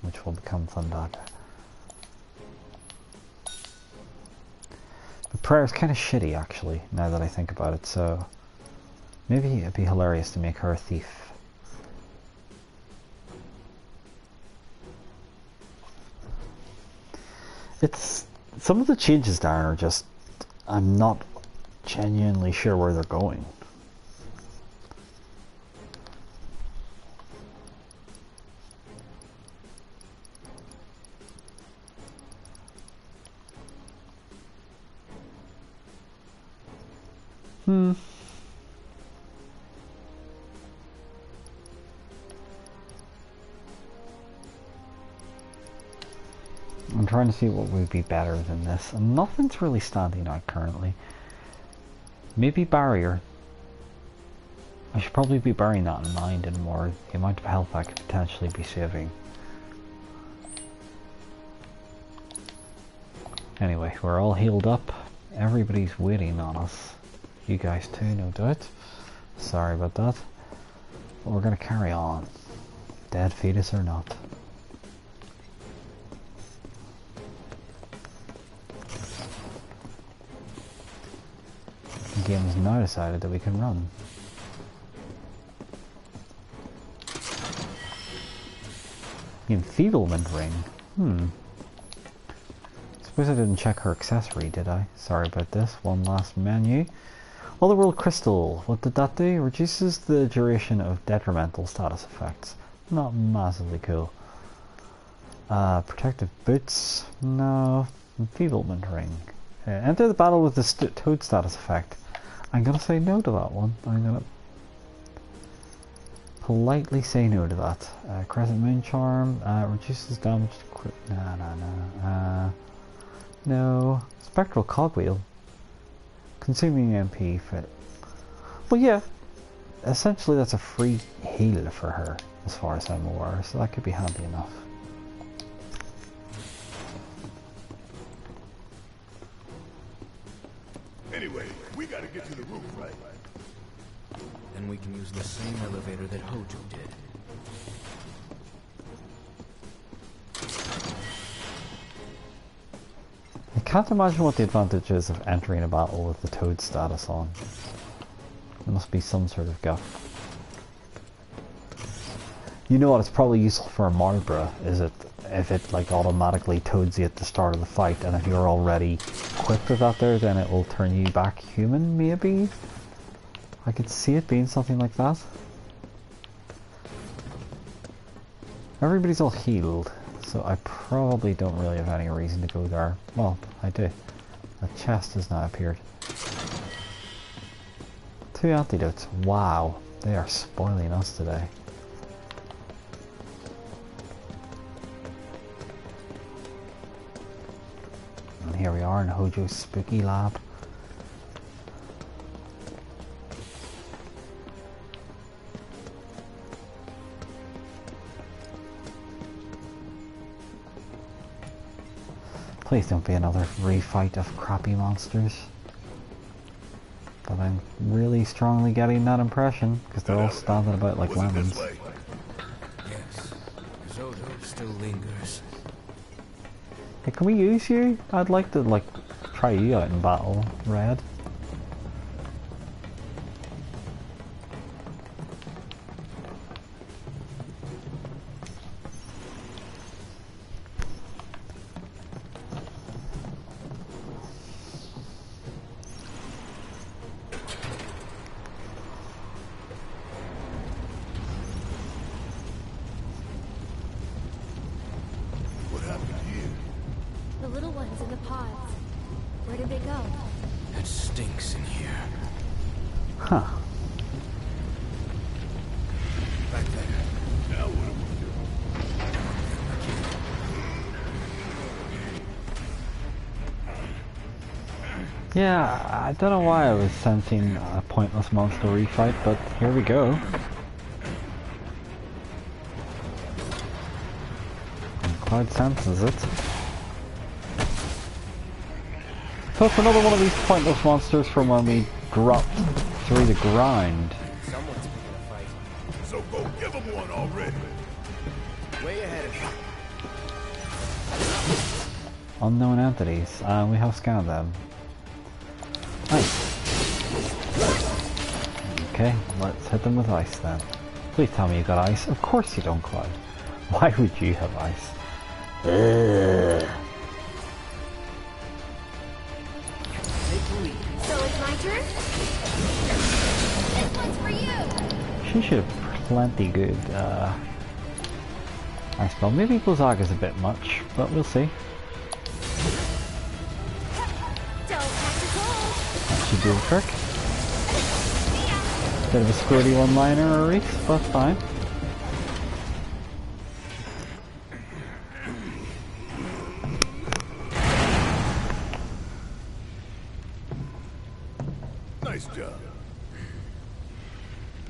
which will become Thundaga. The prayer is kind of shitty, actually, now that I think about it, so maybe it'd be hilarious to make her a thief. It's... some of the changes there are just... I'm not genuinely sure where they're going. I'm trying to see what would be better than this, and nothing's really standing out currently. Maybe Barrier. I should probably be bearing that in mind, and more the amount of health I could potentially be saving. Anyway, we're all healed up. Everybody's waiting on us. You guys too, no doubt. Sorry about that. But we're gonna carry on. Dead fetus or not. The game has now decided that we can run. Enfeeblement ring. Suppose I didn't check her accessory, did I? Sorry about this. One last menu. Otherworld Crystal. What did that do? Reduces the duration of detrimental status effects. Not massively cool. Protective boots. No. Enfeeblement ring. Enter the battle with the toad status effect. I'm gonna say no to that one. I'm gonna politely say no to that. Crescent Moon Charm. Reduces damage to crit. No. Spectral Cogwheel. Consuming MP fit. Well, yeah. Essentially, that's a free heal for her, as far as I'm aware, so that could be handy enough. Anyway, we gotta get to the roof, right? Then we can use the same elevator that Hojo did. I can't imagine what the advantage is of entering a battle with the toad status on. There must be some sort of guff. You know what, it's probably useful for a Marbra, is it? If it like automatically toads you at the start of the fight, and if you're already equipped with that there, then it will turn you back human, maybe? I could see it being something like that. Everybody's all healed, so I probably don't really have any reason to go there. Well, I do. A chest has now appeared. 2 antidotes. Wow, they are spoiling us today. And here we are in Hojo's spooky lab. Please don't be another refight of crappy monsters. But I'm really strongly getting that impression, because they're all standing about like lemons. Yes, Hojo still lingers. Hey, can we use you? I'd like to, like, try you out in battle, Red. It stinks in here. Huh. Back there. Now what do we do? Yeah, I don't know why I was sensing a pointless monster refight, but here we go. And Cloud senses it. So it's another one of these pointless monsters from when we dropped through the ground. Someone's picking a fight. So go give them one already. Way ahead of you. Unknown entities. We have scanned them. Nice. Okay, let's hit them with ice then. Please tell me you got ice. Of course you don't, Cloud. Why would you have ice? Ugh. So it's my turn? This one's for you! She should have plenty good, ice spell. Maybe Blizzaga is a bit much, but we'll see. Don't catch a cold! That should do the trick. Bit of a squirty one-liner, or Reese, but fine. Nice job.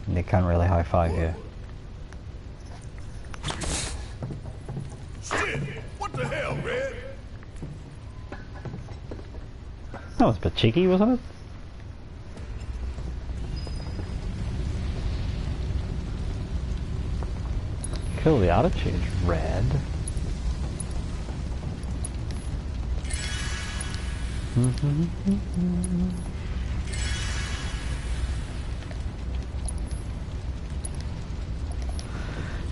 They can't really high-five you. Shit! What the hell, Red? That was a bit cheeky, wasn't it? Kill the attitude, Red.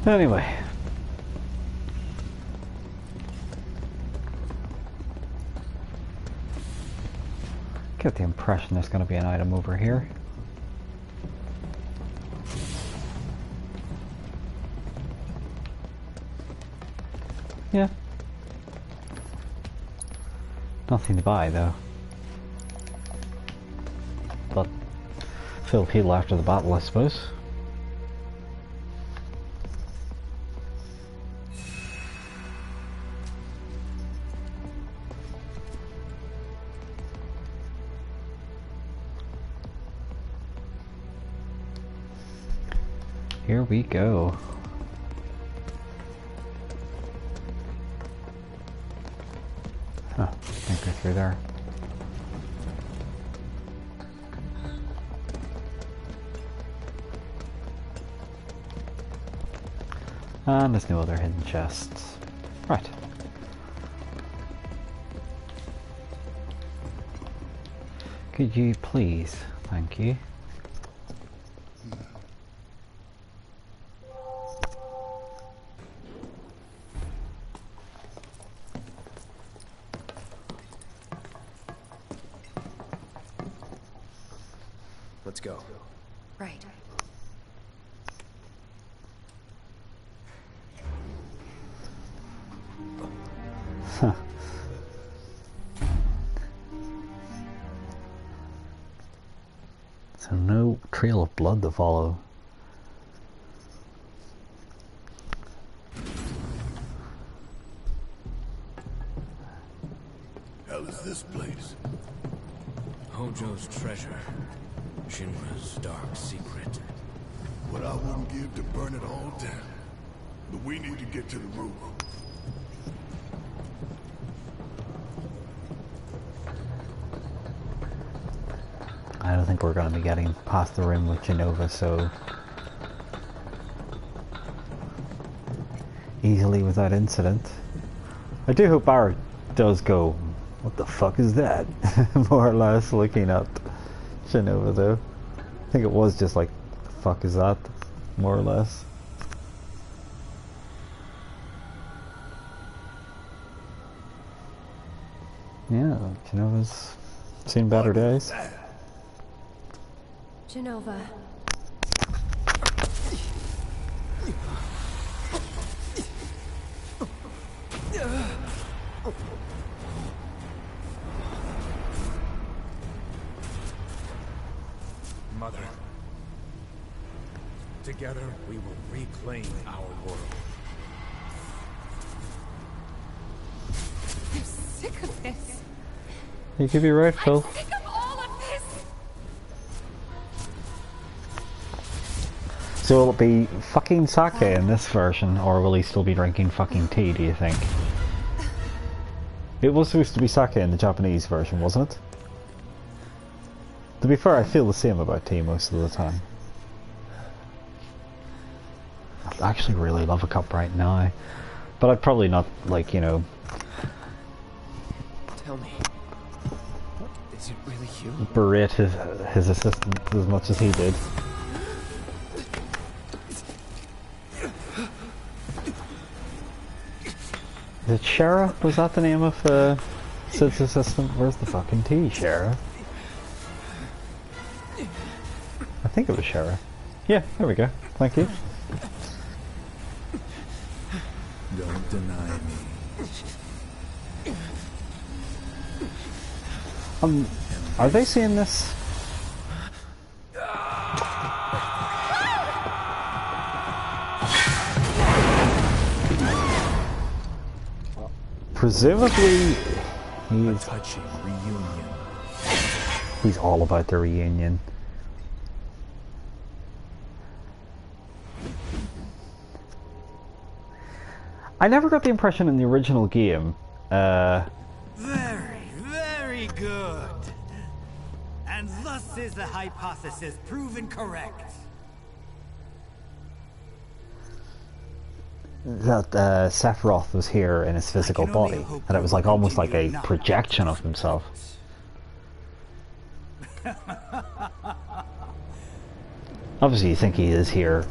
Anyway. Get the impression there's going to be an item over here. Yeah. Nothing to buy though. But fill heal after the battle, I suppose. Here we go. Huh, can't go through there. And there's no other hidden chests. Right. Could you please? Thank you. Let's go. Right. Huh. So no trail of blood to follow. Hell is this place? Hojo's treasure. Shinra's dark secret. What I wouldn't give to burn it all down. But we need to get to the roof. I don't think we're going to be getting past the rim with Genova so easily without incident. I do hope Barrett does go, what the fuck is that? More or less looking at Genova though. I think it was just like, the fuck is that? More or less. Yeah, Genova's seen better days. Genova. Mother. Together, we will reclaim our world. I'm sick of this. You could be right, Phil. I'm sick of all of this. So will it be fucking sake in this version, or will he still be drinking fucking tea, do you think? It was supposed to be sake in the Japanese version, wasn't it? To be fair, I feel the same about tea most of the time. I actually really love a cup right now, but I'd probably not, like, you know... Tell me, is it really you? Berate his assistant as much as he did. Is it Sheriff? Was that the name of Sid's assistant? Where's the fucking tea, Sheriff? I think it was Sheriff. Yeah, there we go. Thank you. Don't deny me. Are they seeing this? Presumably, he's Touching reunion. He's all about the reunion. I never got the impression in the original game. Very, very good. And thus is the hypothesis proven correct. That Sephiroth was here in his physical body, and it was like almost like a projection of himself. Obviously you think he is here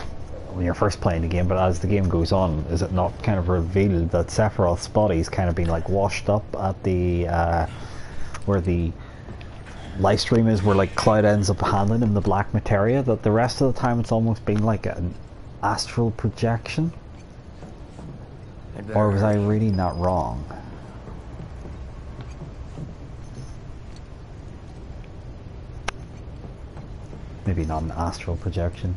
when you're first playing the game, but as the game goes on, is it not kind of revealed that Sephiroth's body's kind of been like washed up at the where the live stream is, where like Cloud ends up handling him the black materia, that the rest of the time it's almost been like an astral projection? Or was I reading that wrong? Maybe not an astral projection.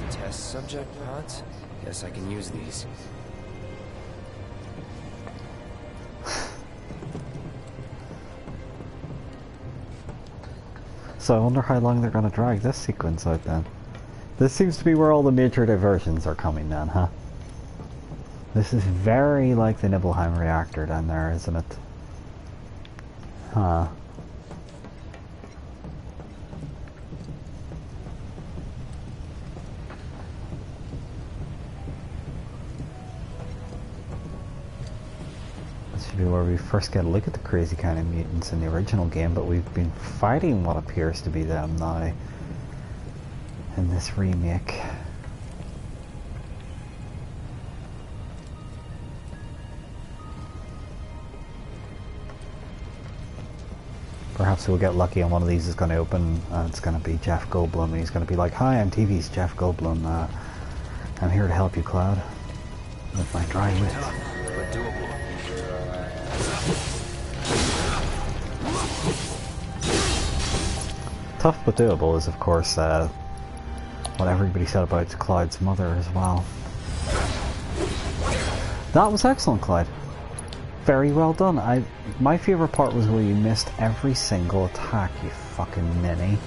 Test subject pods? Guess I can use these. So I wonder how long they're going to drag this sequence out then. This seems to be where all the major diversions are coming then, huh? This is very like the Nibelheim reactor down there, isn't it? Huh. This should be where we first get a look at the crazy kind of mutants in the original game, but we've been fighting what appears to be them now in this remake. Perhaps we'll get lucky and one of these is going to open and it's going to be Jeff Goldblum and he's going to be like, "Hi, I'm TV's Jeff Goldblum. I'm here to help you, Cloud, with my dry wit." But doable. Tough but doable is, of course, what everybody said about Cloud's mother as well. That was excellent, Clyde. very well done. My favourite part was where you missed every single attack, you fucking ninny.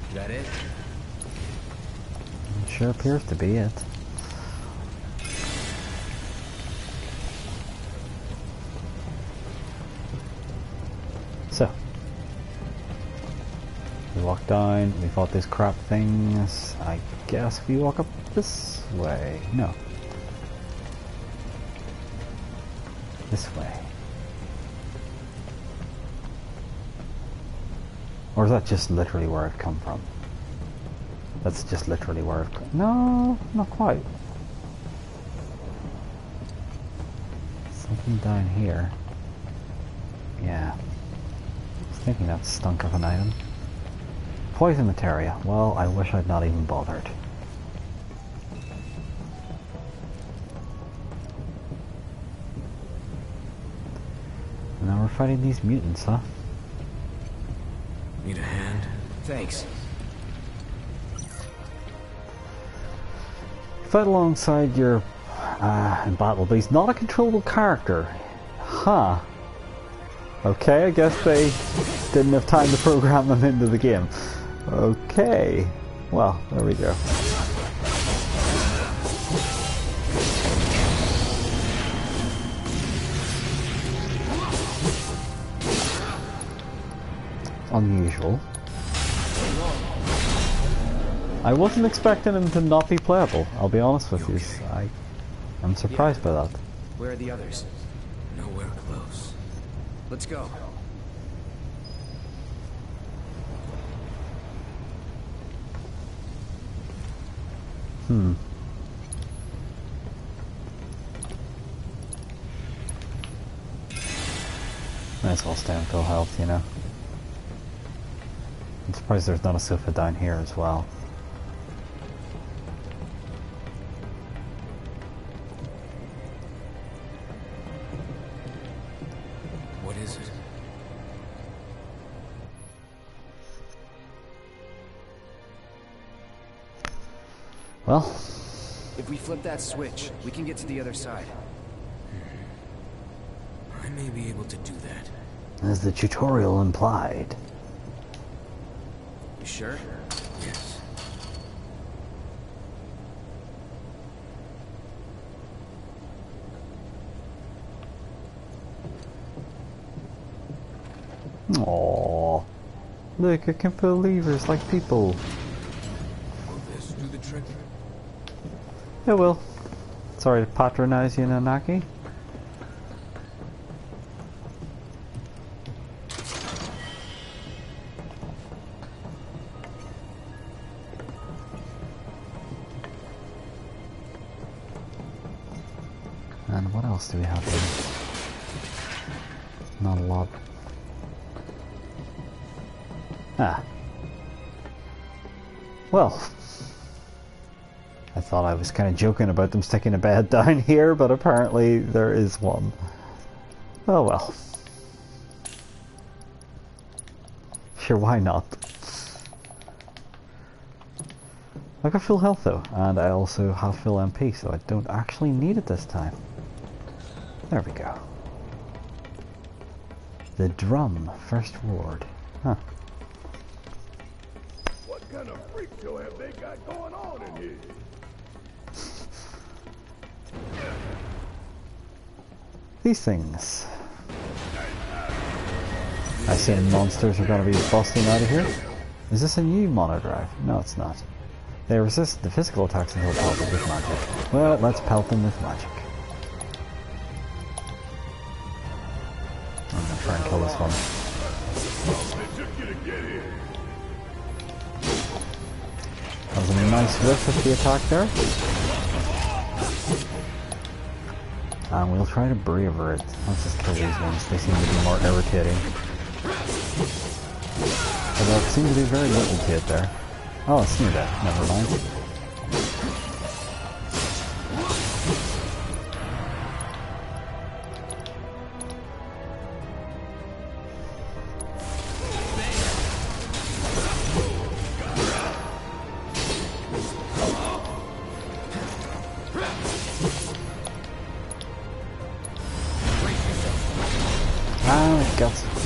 Is that it? Sure appears to be it. So, we walk down, we fought these crap things. I guess we walk up this way. No. This way. Or is that just literally where I've come from? That's just literally where I've come. No, not quite. Something down here. Yeah. I was thinking that stunk of an item. Poison materia. Well, I wish I'd not even bothered. And now we're fighting these mutants, huh? Need a hand? Thanks. Fight alongside your in battle, but he's not a controllable character. Huh. Okay, I guess they didn't have time to program them into the game. Okay. Well, there we go. Unusual. I wasn't expecting him to not be playable, I'll be honest with you. I'm surprised by that. Where are the others? Nowhere close. Let's go. Might as well stay on full health, you know. I'm surprised there's not a sofa down here as well. What is it? Well, If we flip that switch, we can get to the other side. I may be able to do that. as the tutorial implied. You sure? Yes. Aww. Look, I can put levers like people. Will this do the trick? It will. Sorry to patronize you, Nanaki. And what else do we have here? Not a lot. Ah. Well. I thought I was kind of joking about them sticking a bed down here, but apparently there is one. Oh well. Sure, why not? I've got full health though, and I also have full MP, so I don't actually need it this time. There we go. The drum, first ward. Huh. What kind of freak show have they got going on in here? These things. I assume monsters are going to be busting out of here. Is this a new mono drive? No, it's not. They resist the physical attacks until pelted with magic. Well, let's pelt them with magic. I'm going to try and kill this one. That was a nice whiff of the attack there. And we'll try to braver it. Let's just kill these ones. They seem to be more irritating. Although it seemed to do very little to it there. Oh, it's near that. Never mind.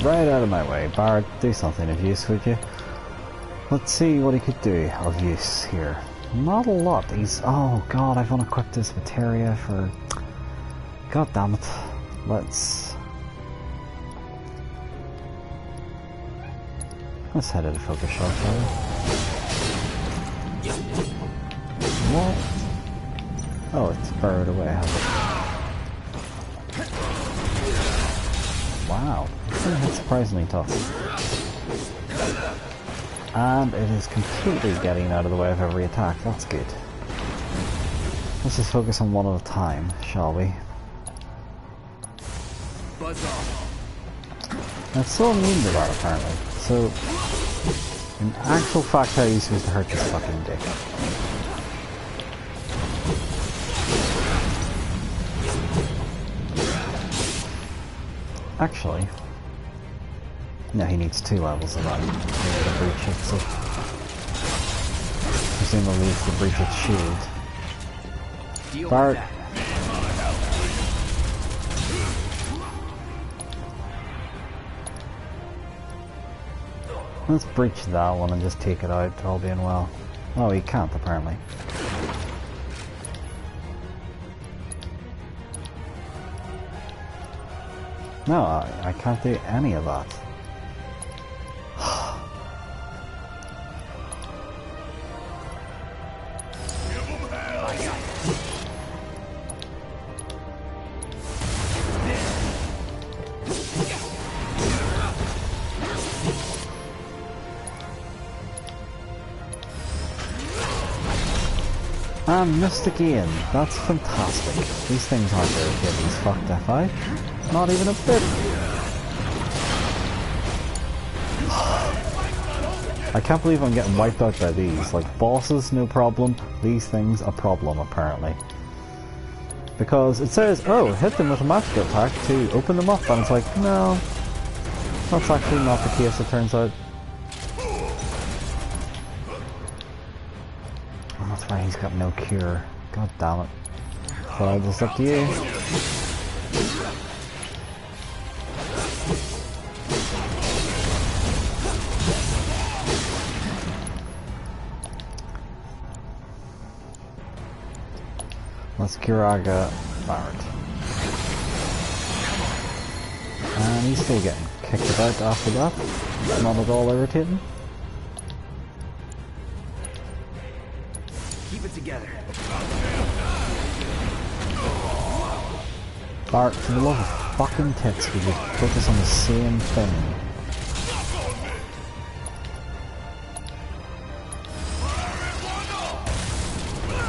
Right out of my way. Bard, do something of use, would you? Let's see what he could do of use here. Not a lot. He's... Oh god, I've unequipped this materia for... God damn it. Let's head into focus shot, shall we? What? Oh, it's buried away, has it? Wow. It's surprisingly tough. And it is completely getting out of the way of every attack. That's good. Let's just focus on one at a time, shall we? And it's still immune to that, apparently. So, in actual fact, how he's supposed to hurt this fucking dick. Actually, no, he needs 2 levels of that. The breach it, so presumably it's the breach its shield. Bart. Let's breach that one and just take it out, all being well. Oh, he can't, apparently. No, I can't do any of that. And missed again. That's fantastic. These things aren't very good. He's fucked FI. Not even a bit. I can't believe I'm getting wiped out by these. Like, bosses, no problem. These things, a problem, apparently. Because it says, oh, hit them with a magical attack to open them up. And it's like, no. That's actually not the case, it turns out. That's why he's got no cure. God damn it. Well, it's up to you. Let's Kiraga Barrett. And he's still getting kicked about after that. Not at all irritating. Keep it together. Bart, for the love of fucking tits, we just focus on the same thing.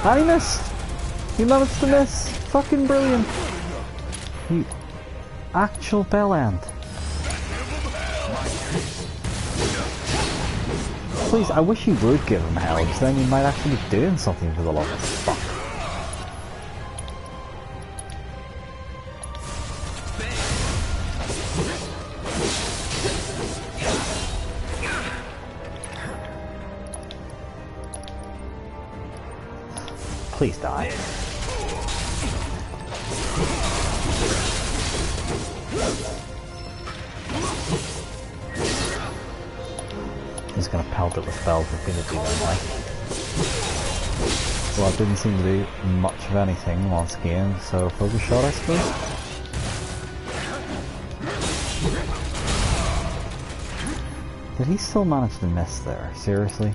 Ah, he missed! He managed to miss! Fucking brilliant! You actual bellend. Please, I wish you would give him hell, because then you might actually be doing something for the love of fuck. Please die. He's gonna pelt it with spells repeatedly then, like. Well, it didn't seem to do much of anything once again, so focus shot, I suppose. Did he still manage to miss there? Seriously?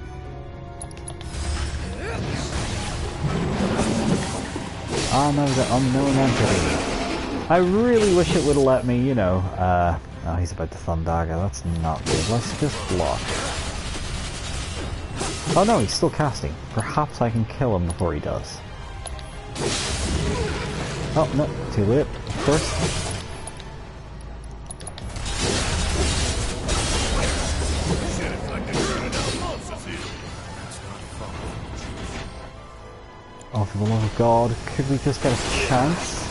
Ah, no, the unknown entity. I really wish it would have let me, you know, oh, he's about to Thundaga, that's not good. Let's just block. Oh no, he's still casting. Perhaps I can kill him before he does. Oh, no, too late. Of course. Oh, for the love of God, could we just get a chance?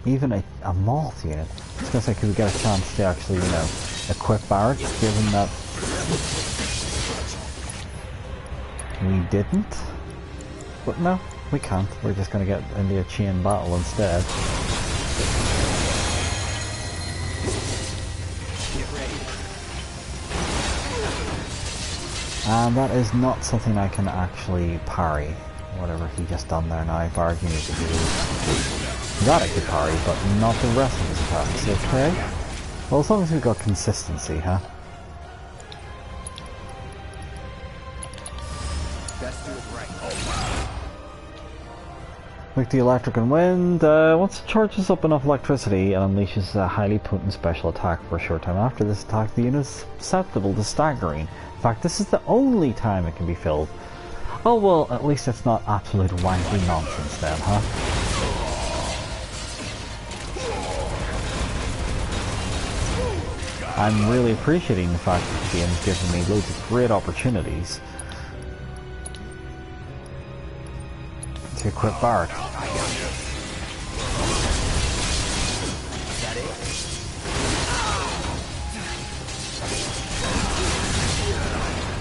Even a moth unit. I was gonna say, could we get a chance to actually, you know, equip Barrett, given that we didn't? But no, we can't. We're just gonna get into a chain battle instead. And that is not something I can actually parry. Whatever he just done there now, Bard, you need to do that I could parry, but not the rest of his attacks, okay? Well, as long as we've got consistency, huh? Best do it right. Like the electric and wind, once it charges up enough electricity, it unleashes a highly potent special attack for a short time. After this attack, the unit is susceptible to staggering. In fact, this is the only time it can be filled. Oh well, at least it's not absolute wanky nonsense then, huh? I'm really appreciating the fact that the game's giving me loads of great opportunities to equip Bart.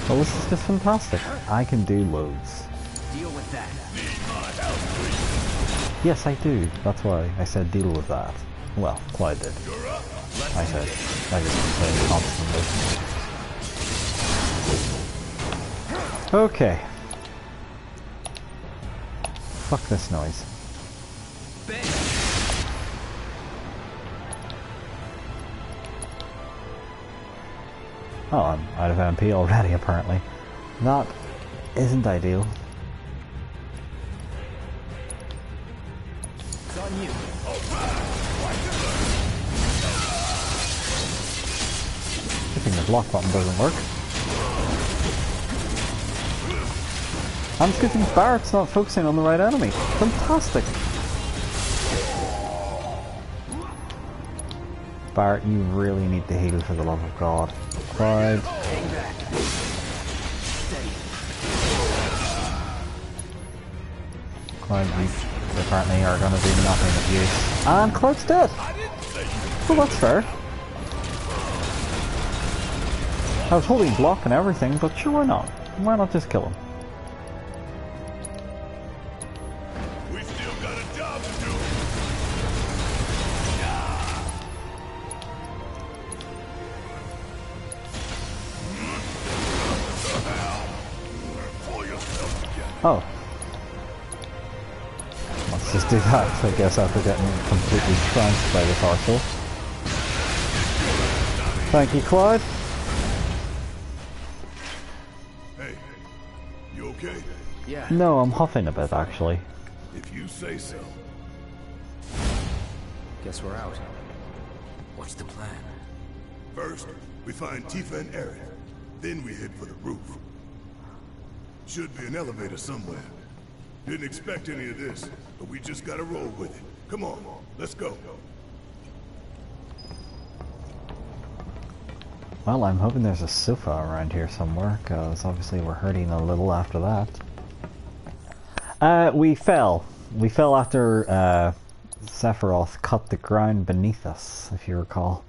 Well, this is just fantastic. I can do loads. Deal with that. Yes, I do. That's why I said deal with that. Well, Clyde did. I said. I just complained constantly. Okay. Fuck this noise. Oh, I'm out of MP already, apparently. That isn't ideal. It's on you. Hitting the block button doesn't work. I'm just getting Barrett's not focusing on the right enemy. Fantastic! Barrett, you really need to heal for the love of God. Clyde. Clyde, you apparently are going to do nothing of use. And Clyde's dead! Well, that's fair. I was holding block and everything, but sure, why not? Why not just kill him? We still got a job to do. Oh. Let's just do that, I guess, after getting completely trounced by this arsehole. Thank you, Clyde. Hey, you okay? Yeah. No, I'm huffing a bit, actually. If you say so. Guess we're out. What's the plan? First, we find Tifa and Aaron. Then we head for the roof. Should be an elevator somewhere. Didn't expect any of this, but we just gotta roll with it. Come on, let's go. Well, I'm hoping there's a sofa around here somewhere, because obviously we're hurting a little after that. We fell. We fell after Sephiroth cut the ground beneath us, if you recall.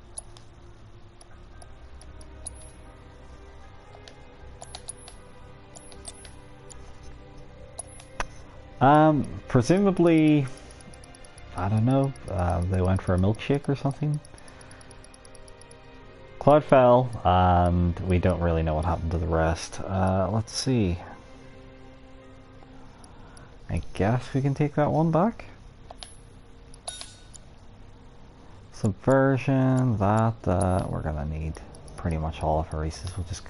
Presumably, I don't know, they went for a milkshake or something. Cloud fell, and we don't really know what happened to the rest. Let's see. I guess we can take that one back. Subversion, that, we're gonna need pretty much all of her races. We'll just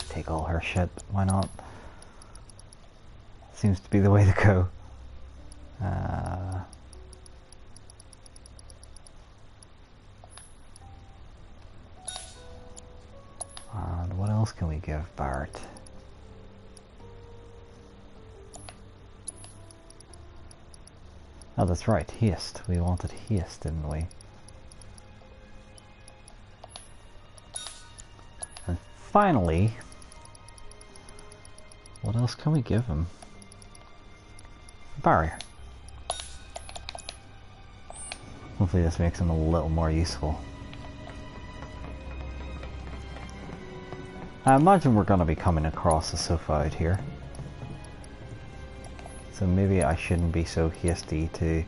take all her shit, why not? Seems to be the way to go. And what else can we give Bart? Oh, that's right, haste. We wanted haste, didn't we? And finally, what else can we give him? Barrier. Hopefully this makes him a little more useful. I imagine we're going to be coming across a sofa out here. So maybe I shouldn't be so hasty to...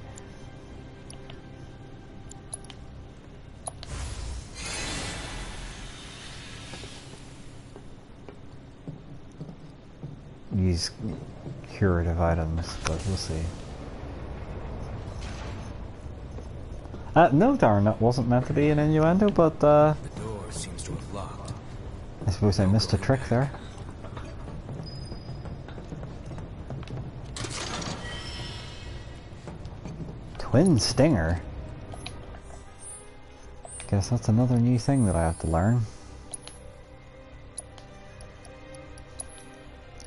these curative items, but we'll see. No, darn, that wasn't meant to be an innuendo, but The door seems to have locked. I suppose I missed a trick there. Twin Stinger? Guess that's another new thing that I have to learn.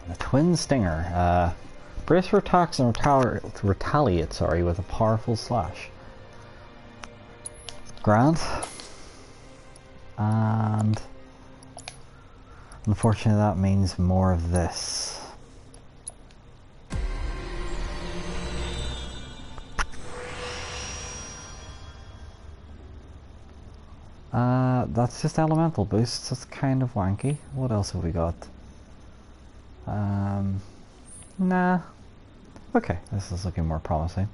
The Twin Stinger. Brace for attacks and retaliate, sorry, with a powerful slash. Grand. And unfortunately that means more of this. That's just elemental boosts. That's kind of wanky. What else have we got? Nah. Okay, this is looking more promising.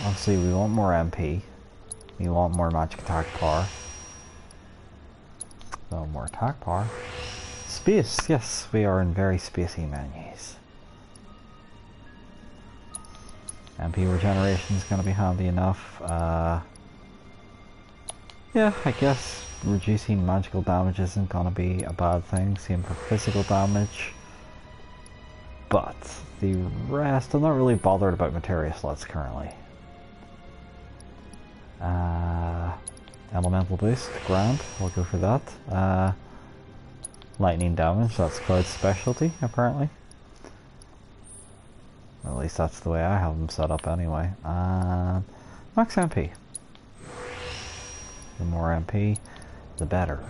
Obviously we want more MP. We want more magic attack power. So more attack power. Space, yes, we are in very spacey menus. MP regeneration is going to be handy enough. Yeah, I guess reducing magical damage isn't going to be a bad thing. Same for physical damage. But the rest, I'm not really bothered about materia slots currently. Elemental boost, grand, I'll go for that. Lightning damage, that's Cloud's specialty, apparently. At least that's the way I have them set up anyway. Max MP. The more MP, the better.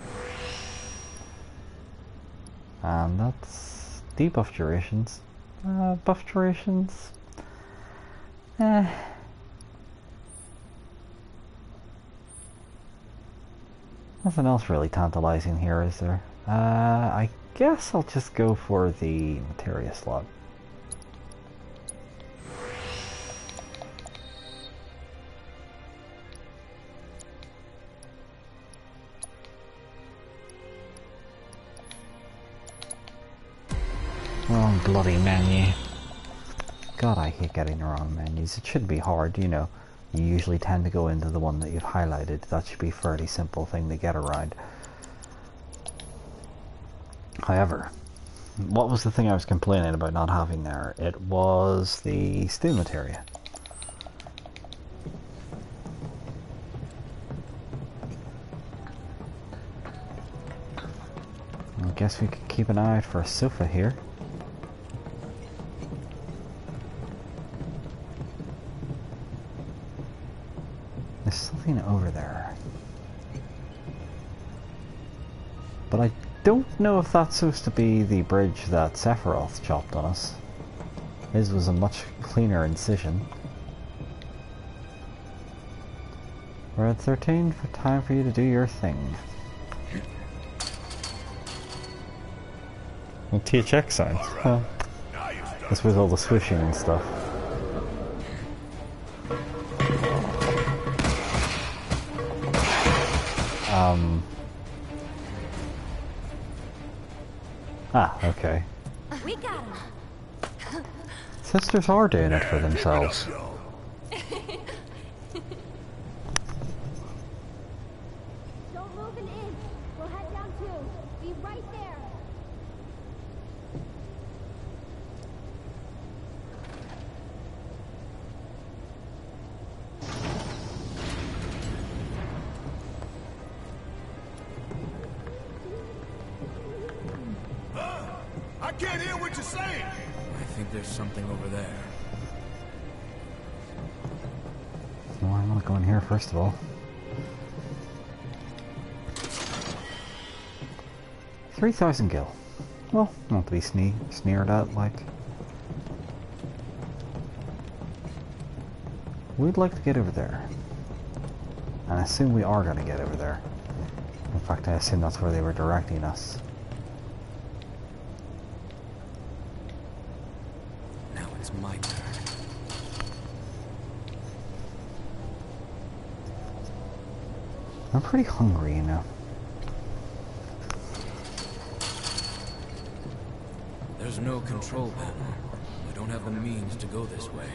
And that's debuff durations. Buff durations. Nothing else really tantalizing here, is there? I guess I'll just go for the materia slot. Wrong bloody menu. God, I hate getting the wrong menus. It shouldn't be hard, you know. You usually tend to go into the one that you've highlighted. That should be a fairly simple thing to get around. However, what was the thing I was complaining about not having there? It was the steel materia. I guess we could keep an eye out for a sofa here. There's something over there. But I don't know if that's supposed to be the bridge that Sephiroth chopped on us. His was a much cleaner incision. We're at 13, for time for you to do your thing. Well, THX sounds. Huh. That's with all the swishing and stuff. Okay. We got him. Sisters are doing it for themselves. Don't move an inch. We'll head down too. Be right there. I can't hear what you're saying. I think there's something over there. Well, I want to go in here first of all. 3,000 gil. Well, not to be sneered at, like. We'd like to get over there. And I assume we are going to get over there. In fact, I assume that's where they were directing us. Now it's my turn. I'm pretty hungry, you know. no control panel. We don't have the means to go this way.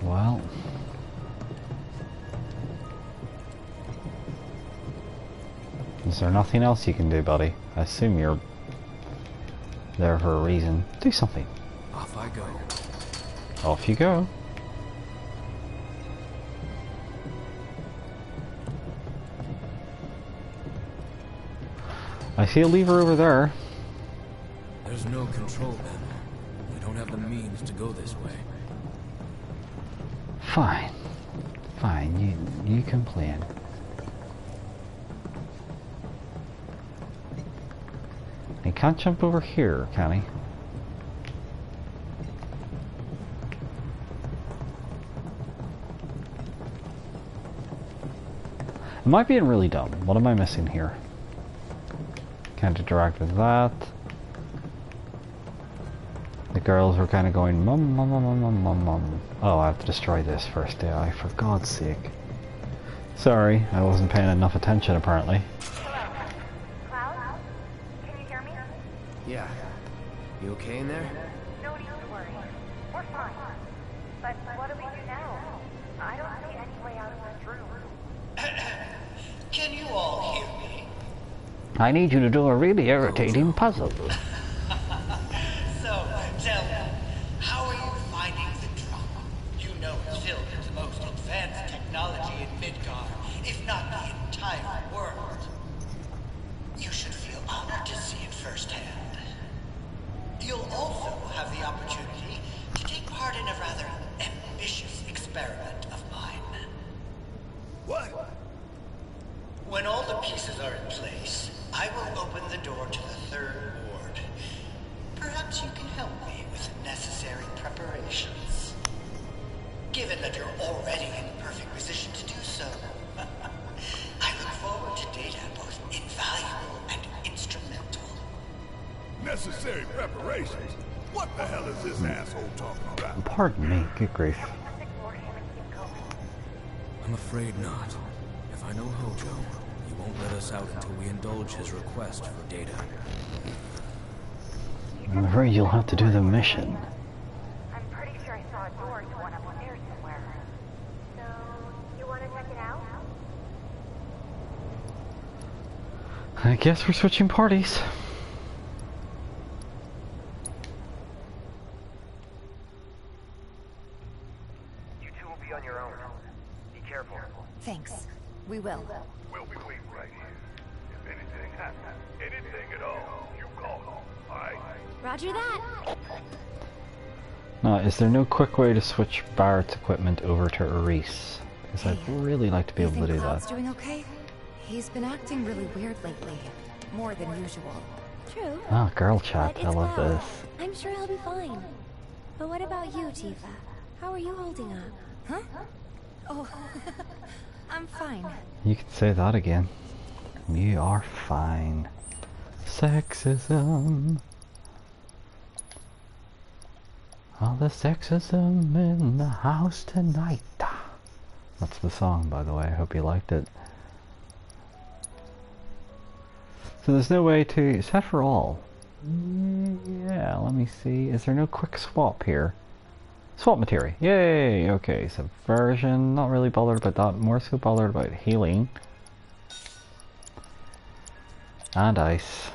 Well... Is there nothing else you can do, buddy? I assume you're there for a reason. Do something. Off I go. Off you go. I see a lever over there. There's no control panel. We don't have the means to go this way. Fine. Fine, you can plan. He can't jump over here, can he? Am I being really dumb? What am I missing here? Can't interact with that. The girls were kind of going, mum, mum, mum, mum, mum, mum, mum. Oh, I have to destroy this first, do I? For God's sake. Sorry, I wasn't paying enough attention, apparently. Yeah. You okay in there? No need to worry. We're fine. But what do we do now? I don't see any way out of this room. Can you all hear me? I need you to do a really irritating puzzle. So, tell me, how are you finding the drop? You know it's filled with the most advanced technology in Midgard, if not the entire world. You should feel honored to see it firsthand. You'll also have the opportunity to take part in a rather ambitious experiment of mine. What? When all the pieces are in place, I will open the door to the third ward. Perhaps you can help me with the necessary preparations. Given that you're already in the perfect position to do so, I look forward to data both invaluable and instrumental. Necessary preparations? What the hell is this asshole talking about? Pardon me, good grief. I'm afraid not. If I know Hojo, he won't let us out until we indulge his request for data. I'm afraid you'll have to do the mission. I'm pretty sure I saw a door to one upstairs somewhere. So, you want to check it out? I guess we're switching parties. You two will be on your own. Be careful. Thanks. We will. We'll be waiting right here. If anything happens, anything at all, you call, alright? Roger that. Now, is there no quick way to switch Barrett's equipment over to Reese? Because I'd really like to be able to do Cloud's that. doing okay? He's been acting really weird lately. More than usual. True. Ah, girl chat, But I it's love Cloud. this. I'm sure he'll be fine. But what about you, Tifa? How are you holding up? Huh? Oh, I'm fine. You can say that again. You are fine. Sexism. All the sexism in the house tonight. That's the song, by the way. I hope you liked it. So there's no way to... Is that for all? Yeah, let me see. Is there no quick swap here? Swap materia. Yay! Okay, subversion. Not really bothered about that. More so bothered about healing. And ice.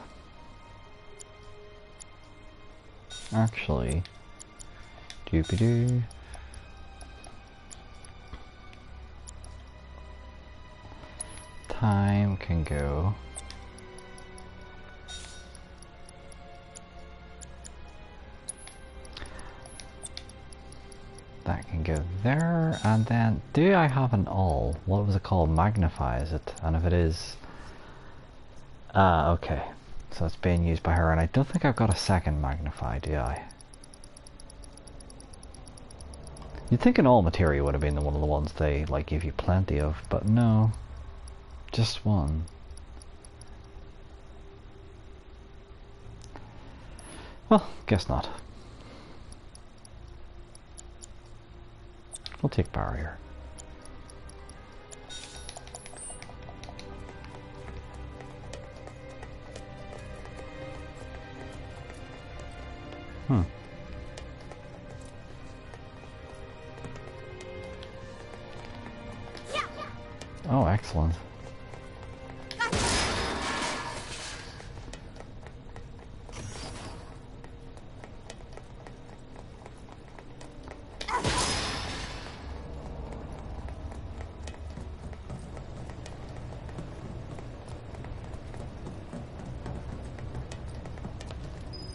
Actually... Doopy-doo. Time can go. That can go there, and then do I have an all? What was it called? Magnify, is it? And if it is... okay. So it's being used by her, and I don't think I've got a second magnify, do I? You'd think an all materia would have been one of the ones they like give you plenty of, but no. Just one. Well, guess not. We'll take barrier. Oh, excellent.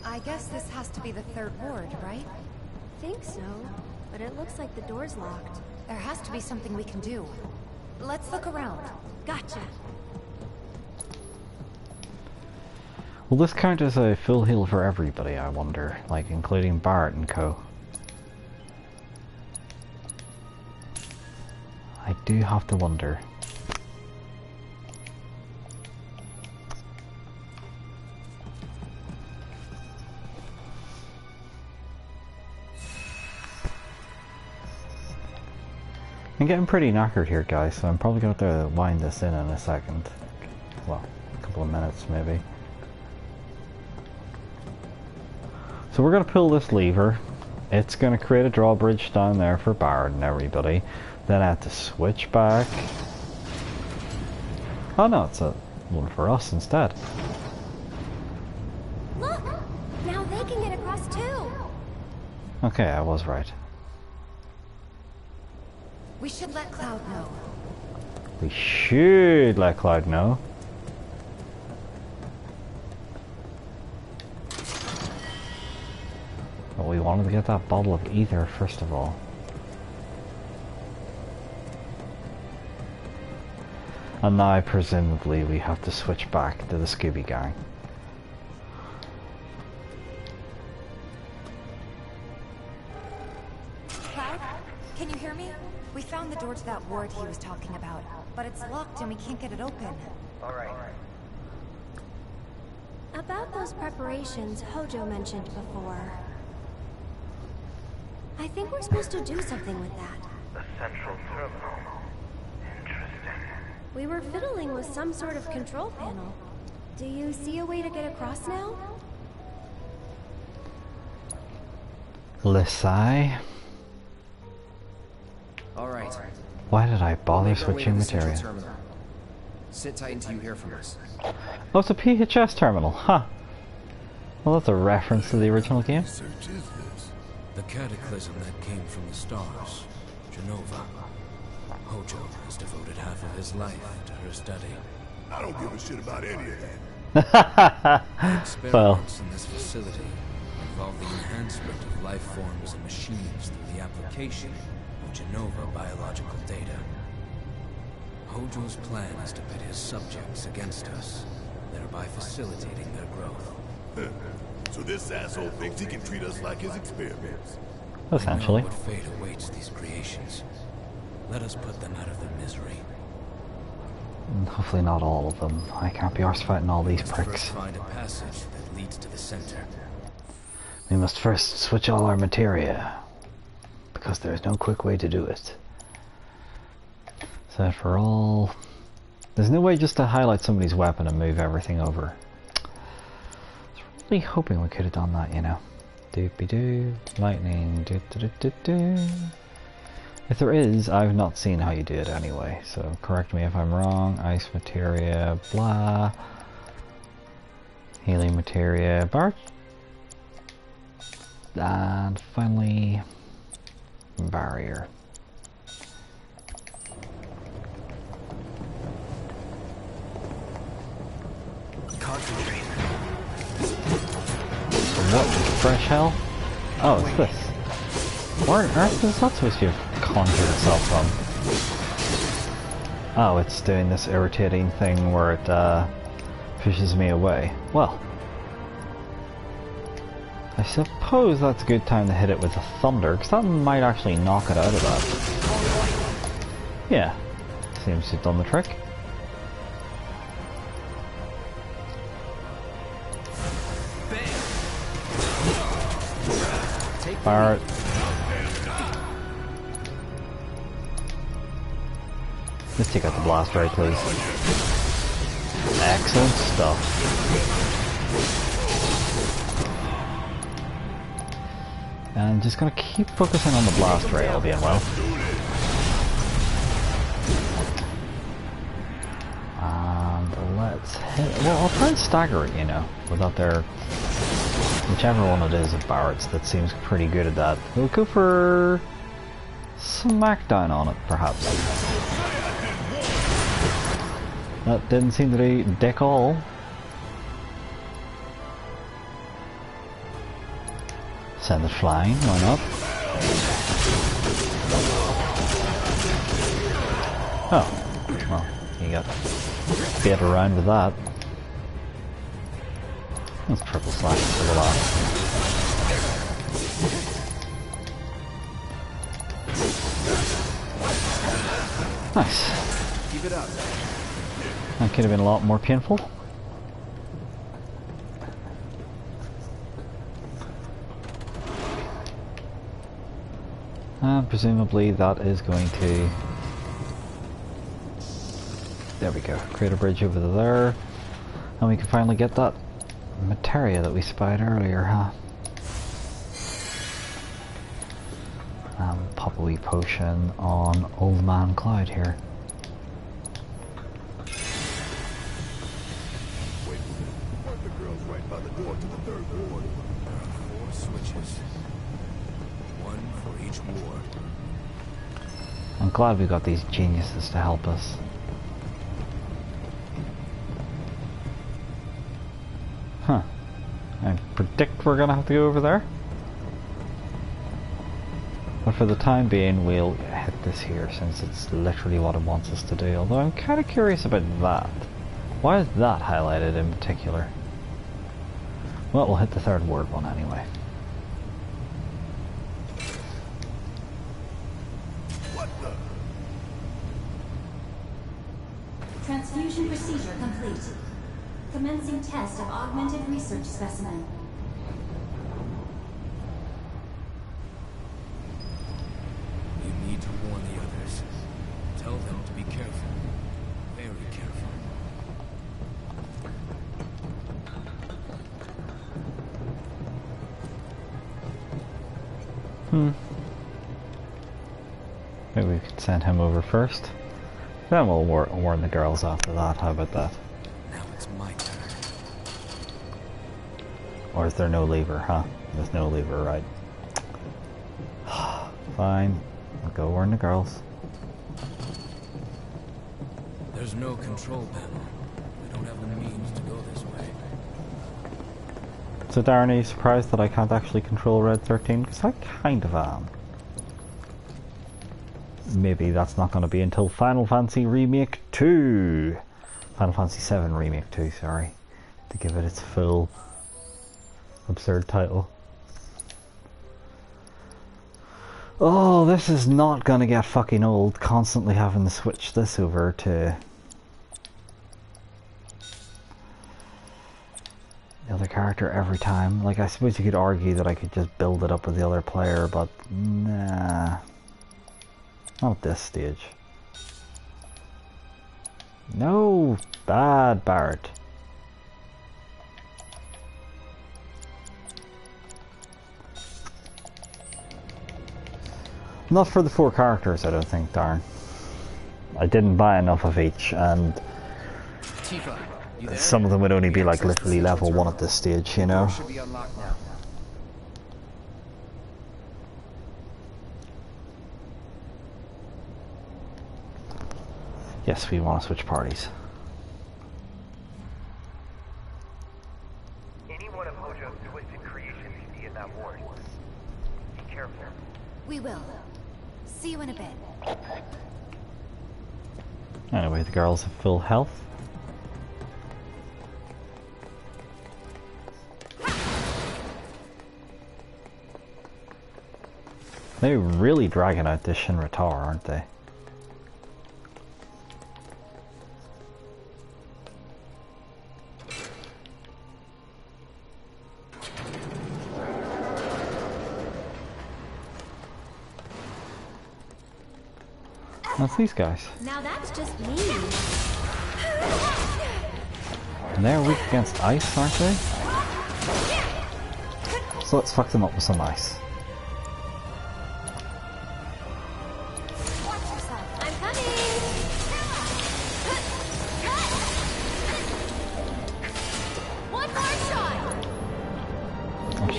I guess this has to be the third ward, right? Think so, but it looks like the door's locked. There has to be something we can do. Let's look around. Gotcha. Will this count as a full heal for everybody, I wonder? Like, including Barrett and co. I do have to wonder. I'm getting pretty knackered here, guys, so I'm probably going to have to wind this in a second. Well, a couple of minutes, maybe. So we're going to pull this lever. It's going to create a drawbridge down there for Barrett and everybody. Then I have to switch back. Oh no, it's a one for us instead. Look! Now they can get across too! Okay, I was right. We should let Cloud know. We should let Cloud know. But we wanted to get that bottle of ether first of all. And now presumably we have to switch back to the Scooby Gang. Cloud, can you hear me? We found the door to that ward he was talking about, but it's locked and we can't get it open. Alright. About those preparations Hojo mentioned before. I think we're supposed to do something with that. The central terminal. Interesting. We were fiddling with some sort of control panel. Do you see a way to get across now? Lisai? Alright. Why did I bother Make our way to switching the central material? terminal. Sit tight until you hear from us. Oh, it's a PHS terminal, huh? Well, that's a reference to the original game. Search is this? The cataclysm that came from the stars, Genova. Hojo has devoted half of his life to her study. I don't give a shit about any of that. Experiments in this facility involve the enhancement of life forms and machines through the application of Genova biological data. Hojo's plan is to pit his subjects against us, thereby facilitating their growth. So this asshole thinks he can treat us like his experiments. Essentially. We know what fate awaits these creations. Let us put them out of their misery. Hopefully not all of them. I can't be arsed fighting all these Let's pricks. first find a passage that leads to the center. We must first switch all our materia, because there is no quick way to do it. So for all... There's no way just to highlight somebody's weapon and move everything over. I was really hoping we could have done that, you know. Doopy-doo, lightning, do-do-do-do-do. If there is, I've not seen how you do it anyway, so correct me if I'm wrong. Ice materia, blah. Healing materia, bark. And finally, barrier. Concentrate. What fresh hell? Oh, it's this. Where on earth is that supposed to have conjured itself from? Oh, it's doing this irritating thing where it pushes me away. Well, I suppose that's a good time to hit it with a thunder, because that might actually knock it out of that. Yeah, seems to have done the trick. Barrett. Let's take out the blast ray, please. Excellent stuff. And I'm just gonna keep focusing on the blast ray, all being well. Well, I'll try and stagger it, you know, without their... Whichever one it is of Barrett's that seems pretty good at that. We'll go for... Smackdown on it, perhaps. That didn't seem to be dick all. Send it flying, why not? Oh, well, you got bait around with that. That's triple slash for the lot. Nice. Keep it up. That could have been a lot more painful. And presumably that is going to... There we go. Create a bridge over there. And we can finally get that materia that we spied earlier, huh? Pop a wee potion on Old Man Cloud here. Wait, the girl's right by the door to the third ward. There are 4 switches. 1 for each ward. I'm glad we got these geniuses to help us. Huh. I predict we're gonna have to go over there. But for the time being, we'll hit this here since it's literally what it wants us to do. Although I'm kind of curious about that. Why is that highlighted in particular? Well, we'll hit the third word one anyway. What the? Transfusion procedure complete. Commencing test of augmented research specimen. You need to warn the others. Tell them to be careful. Very careful. Maybe we could send him over first. Then we'll warn the girls after that. How about that? Now it's my turn. Or is there no lever, huh? There's no lever, right? Fine. I'll go warn the girls. There's no control panel. We don't have the means to go this way. So Darren, are you surprised that I can't actually control Red 13? Because I kind of am. Maybe that's not going to be until Final Fantasy Remake 2. Final Fantasy 7 Remake 2, sorry. To give it its full absurd title. Oh, this is not going to get fucking old, constantly having to switch this over to the other character every time. Like, I suppose you could argue that I could just build it up with the other player, but nah. Not at this stage. No! Bad Barrett. Not for the 4 characters, I don't think, darn. I didn't buy enough of each, and Tifa, you there? some of them would only be like literally level 1 at this stage, you know? Should be unlocked now. Yes, we want to switch parties. Any one of Hojo's twisted creations should be in that ward. Be careful. We will. See you in a bit. Anyway, the girls have full health. They're really dragging out this Shinra Tower, aren't they? That's these guys. Now that's just mean. And they're weak against ice, aren't they? So let's fuck them up with some ice. I'm coming.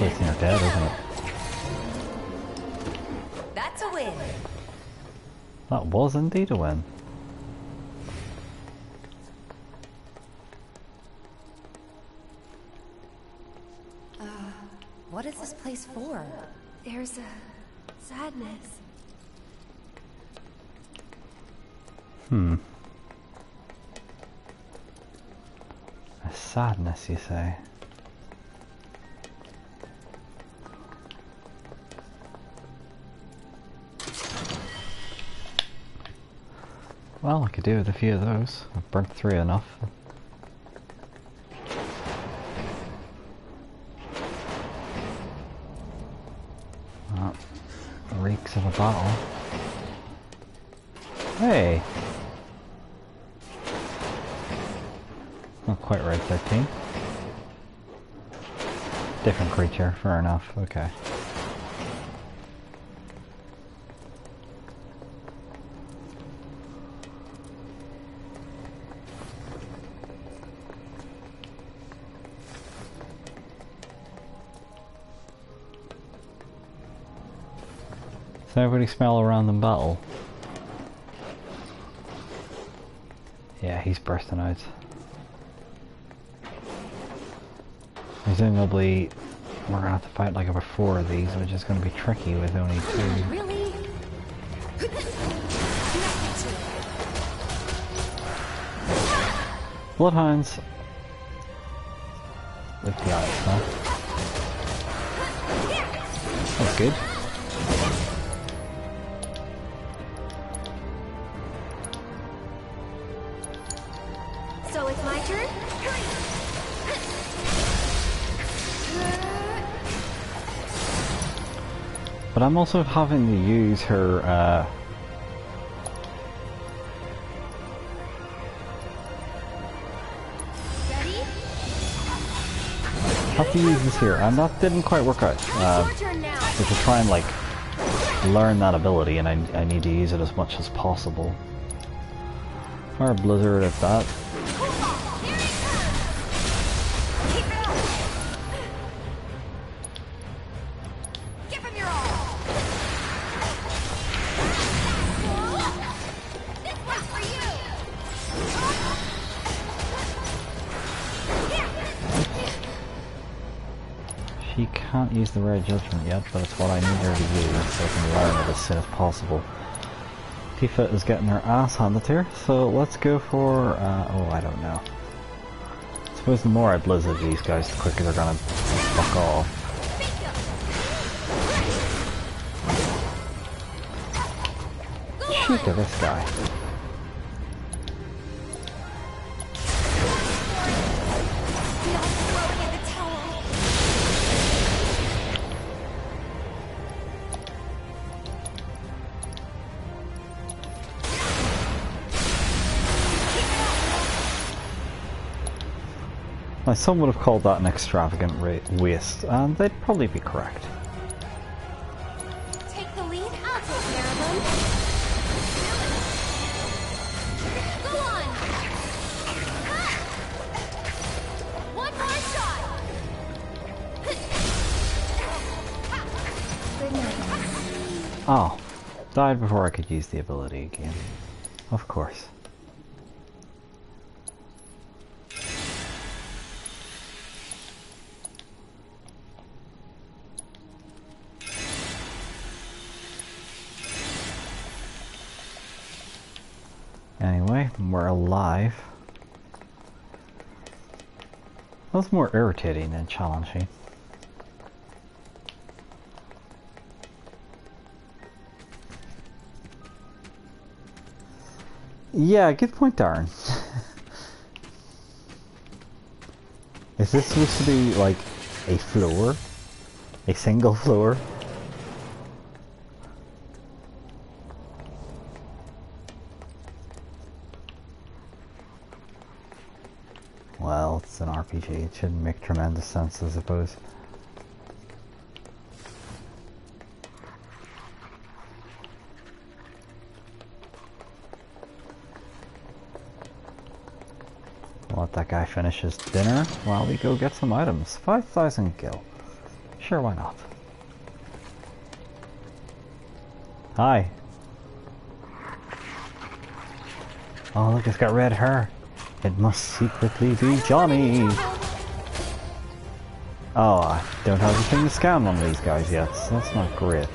actually it's near dead, isn't it? That's a win. That was indeed a win. What is this place for? There's a sadness. A sadness, you say? Well, I could do with a few of those. I've burnt 3 enough. That reeks of a battle. Hey! Not quite right, 13. Different creature, fair enough, okay. Does everybody smell a random battle? Yeah, he's bursting out. Presumably, we're gonna have to fight like over 4 of these, which is gonna be tricky with only 2. Really? Bloodhounds! With the eyes, huh? That's good. So it's my turn? But I'm also having to use her, Ready? have to use this here, and that didn't quite work out. It's your turn now. So to try and like learn that ability, and I need to use it as much as possible. Fire Blizzard at that. She can't use the Rare Judgment yet, but it's what I need her to use so I can learn it as soon as possible. Tifa is getting her ass handed here, so let's go for, oh, I don't know. I suppose the more I blizzard these guys, the quicker they're gonna fuck off. Shoot at this guy. Now, some would have called that an extravagant waste, and they'd probably be correct. Take the lead, I'll take care of them. Go on! One more shot! Good night. Oh, died before I could use the ability again. Of course. Anyway, we're alive. That's more irritating than challenging. Yeah, good point, Darren. Is this supposed to be like a floor? A single floor? Well, it's an RPG, it shouldn't make tremendous sense, I suppose. Let that guy finish his dinner while we go get some items. 5,000 gil. Sure, why not? Hi. Oh, look, it's got red hair. It must secretly be Johnny. Oh, I don't have the thing to scan on these guys yet, so that's not great.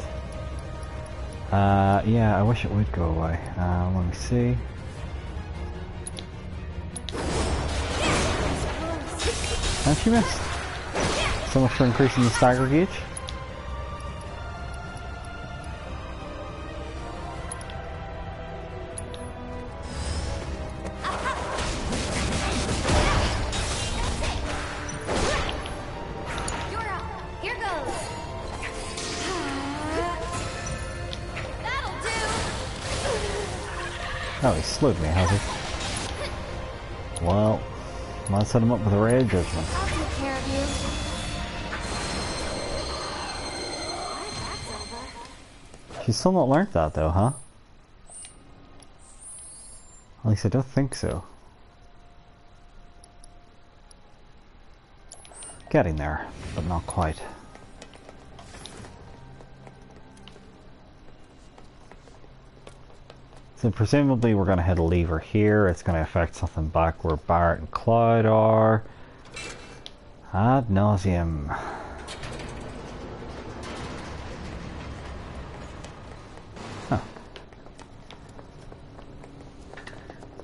Yeah, I wish it would go away. Let me see. And she missed. So much for increasing the stagger gauge. Oh, he slowed me, has he? Well, might set him up with a ray of judgment. I'll take care of you. She's still not learned that though, huh? At least I don't think so. Getting there, but not quite. So presumably we're going to hit a lever here. It's going to affect something back where Barrett and Cloud are. Ad nauseum. Huh.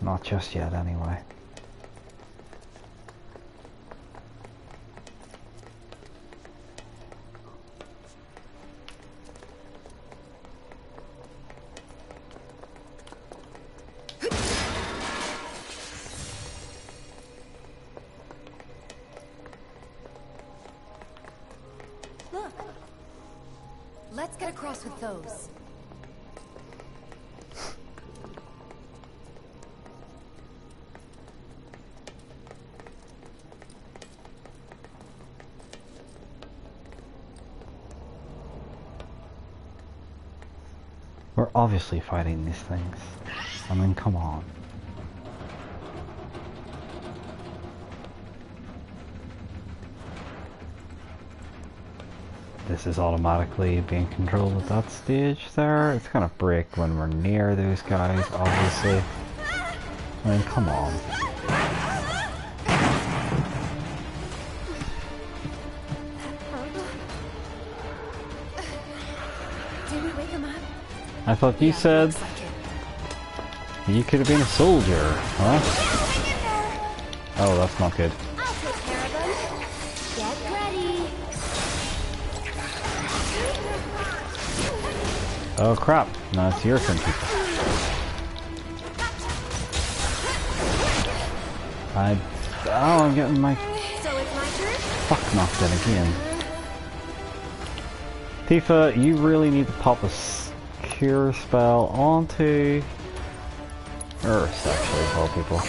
Not just yet, anyway. Let's get across with those. We're obviously fighting these things. I mean, come on. This is automatically being controlled at that stage there. It's gonna break when we're near those guys, obviously. I mean, come on. Did we wake him up? I thought you said you could have been a soldier, huh? Oh, that's not good. I'll take care of him. Get ready. Oh crap, now it's your turn, people. I'm getting my So it's my turn? fuck knocked in again. Tifa, you really need to pop a cure spell onto Earth, actually, of all people.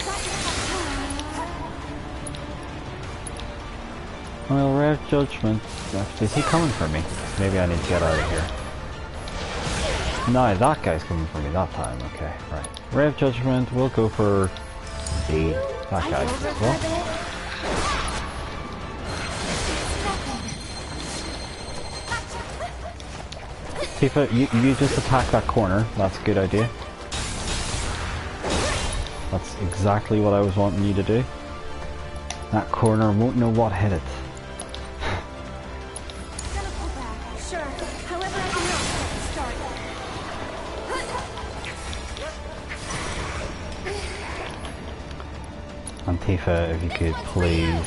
Well, Rare Judgment. Is he coming for me? Maybe I need to get out of here. No, that guy's coming for me that time. Okay, right. Rare Judgment, we'll go for that guy as well. Tifa, you just attack that corner. That's a good idea. That's exactly what I was wanting you to do. That corner won't know what hit it. Sure. However, I can help start. And Tifa, if you could please.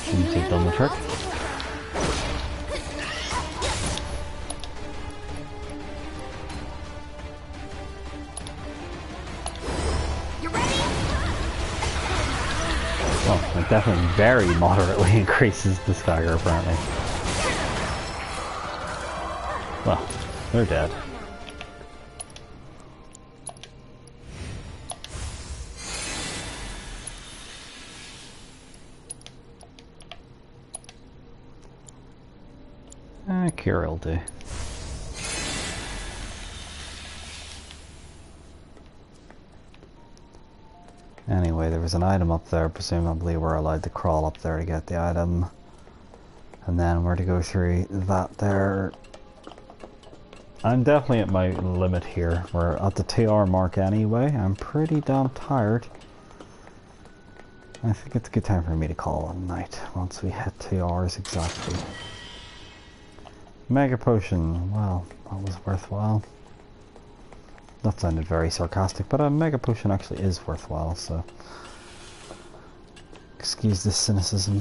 Seems to have done the trick. Well, it definitely very moderately increases the stagger, apparently. Well, they're dead. Cure will do. Anyway, there was an item up there. Presumably we're allowed to crawl up there to get the item. And then we're to go through that there. I'm definitely at my limit here. We're at the 2-hour mark anyway. I'm pretty damn tired. I think it's a good time for me to call it a night once we hit 2 hours exactly. Mega Potion. Well, that was worthwhile. That sounded very sarcastic, but a Mega Potion actually is worthwhile, so... excuse the cynicism.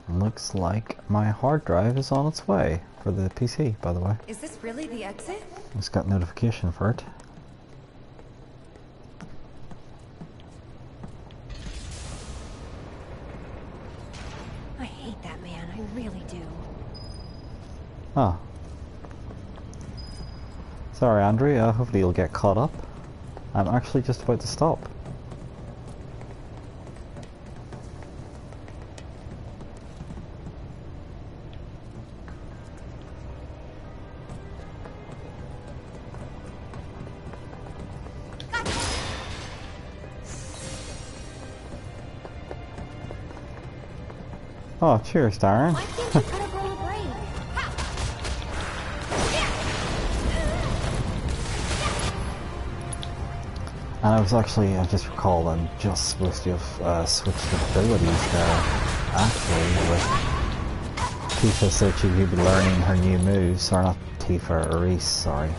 Looks like my hard drive is on its way for the PC, by the way. Is this really the exit? Just got notification for it. I hate that man, I really do. Oh. Sorry, Andrea. Hopefully you'll get caught up. I'm actually just about to stop. Oh, cheers, Darren. Why can't you cut a roll break? And I was actually, I just recalled I'm just supposed to have switched abilities there. Actually, with Tifa said she would be learning her new moves, or not Tifa, Reese, sorry.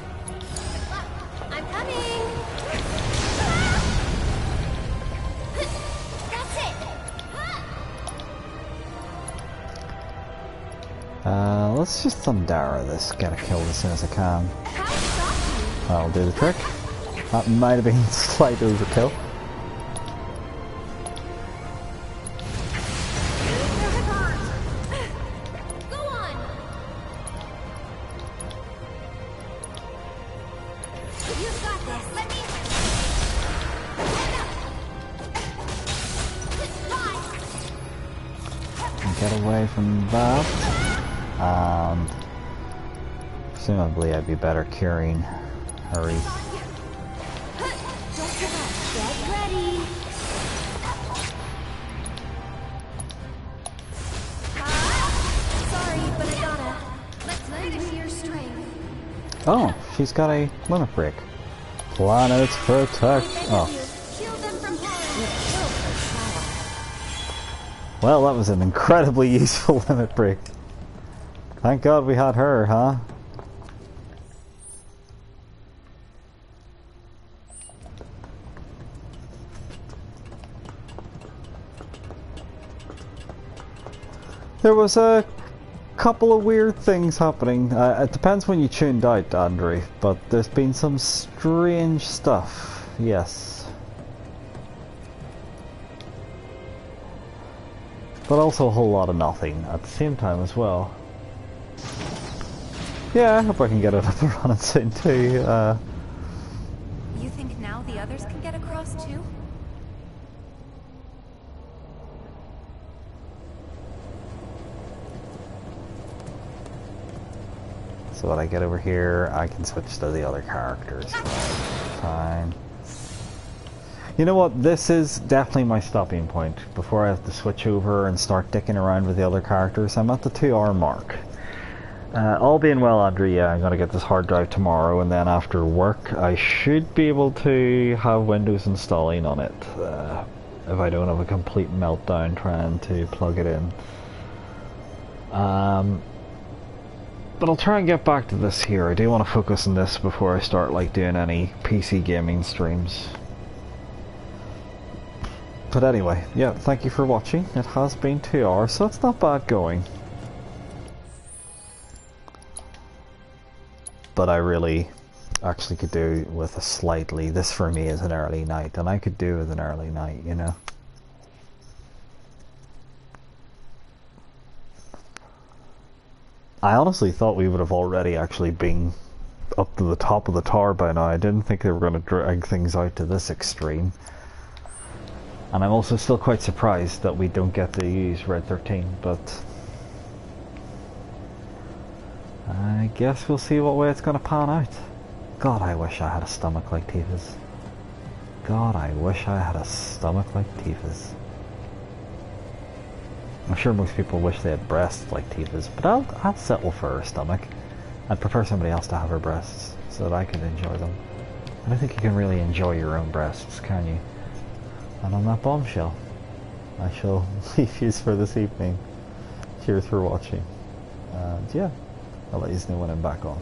I'm coming! That's it! Let's just Thundara this, get a kill as soon as I can. That'll do the trick. That might have been slight overkill. Go on! You've got this. Let me... Get away from that. And presumably I'd be better curing Hurry. Don't give up. Get ready. Sorry, but I gotta. Let's finish your strength. Oh, she's got a limit break. Planets protect. Oh. Shield them from harm. Well, that was an incredibly useful limit break. Thank God we had her, huh? There was a couple of weird things happening. It depends when you tuned out, Andrew, but there's been some strange stuff. Yes. But also a whole lot of nothing at the same time as well. Yeah, I hope I can get it up and running soon too. You think now the others can get across too? So when I get over here, I can switch to the other characters. Fine. You know what? This is definitely my stopping point before I have to switch over and start dicking around with the other characters. I'm at the 2-hour mark. All being well, Andrew, yeah, I'm going to get this hard drive tomorrow, and then after work I should be able to have Windows installing on it. If I don't have a complete meltdown trying to plug it in. But I'll try and get back to this here. I do want to focus on this before I start like doing any PC gaming streams. But anyway, yeah, thank you for watching. It has been 2 hours, so it's not bad going. But I really actually could do with a slightly, this for me is an early night, and I could do with an early night, you know. I honestly thought we would have already actually been up to the top of the tower by now. I didn't think they were going to drag things out to this extreme. And I'm also still quite surprised that we don't get to use Red 13, but I guess we'll see what way it's going to pan out. God, I wish I had a stomach like Tifa's. God, I wish I had a stomach like Tifa's. I'm sure most people wish they had breasts like Tifa's, but I'll settle for her stomach. I'd prefer somebody else to have her breasts, so that I can enjoy them. I don't think you can really enjoy your own breasts, can you? And on that bombshell, I shall leave you for this evening. Cheers for watching. And yeah, I'll let you know when I'm back on.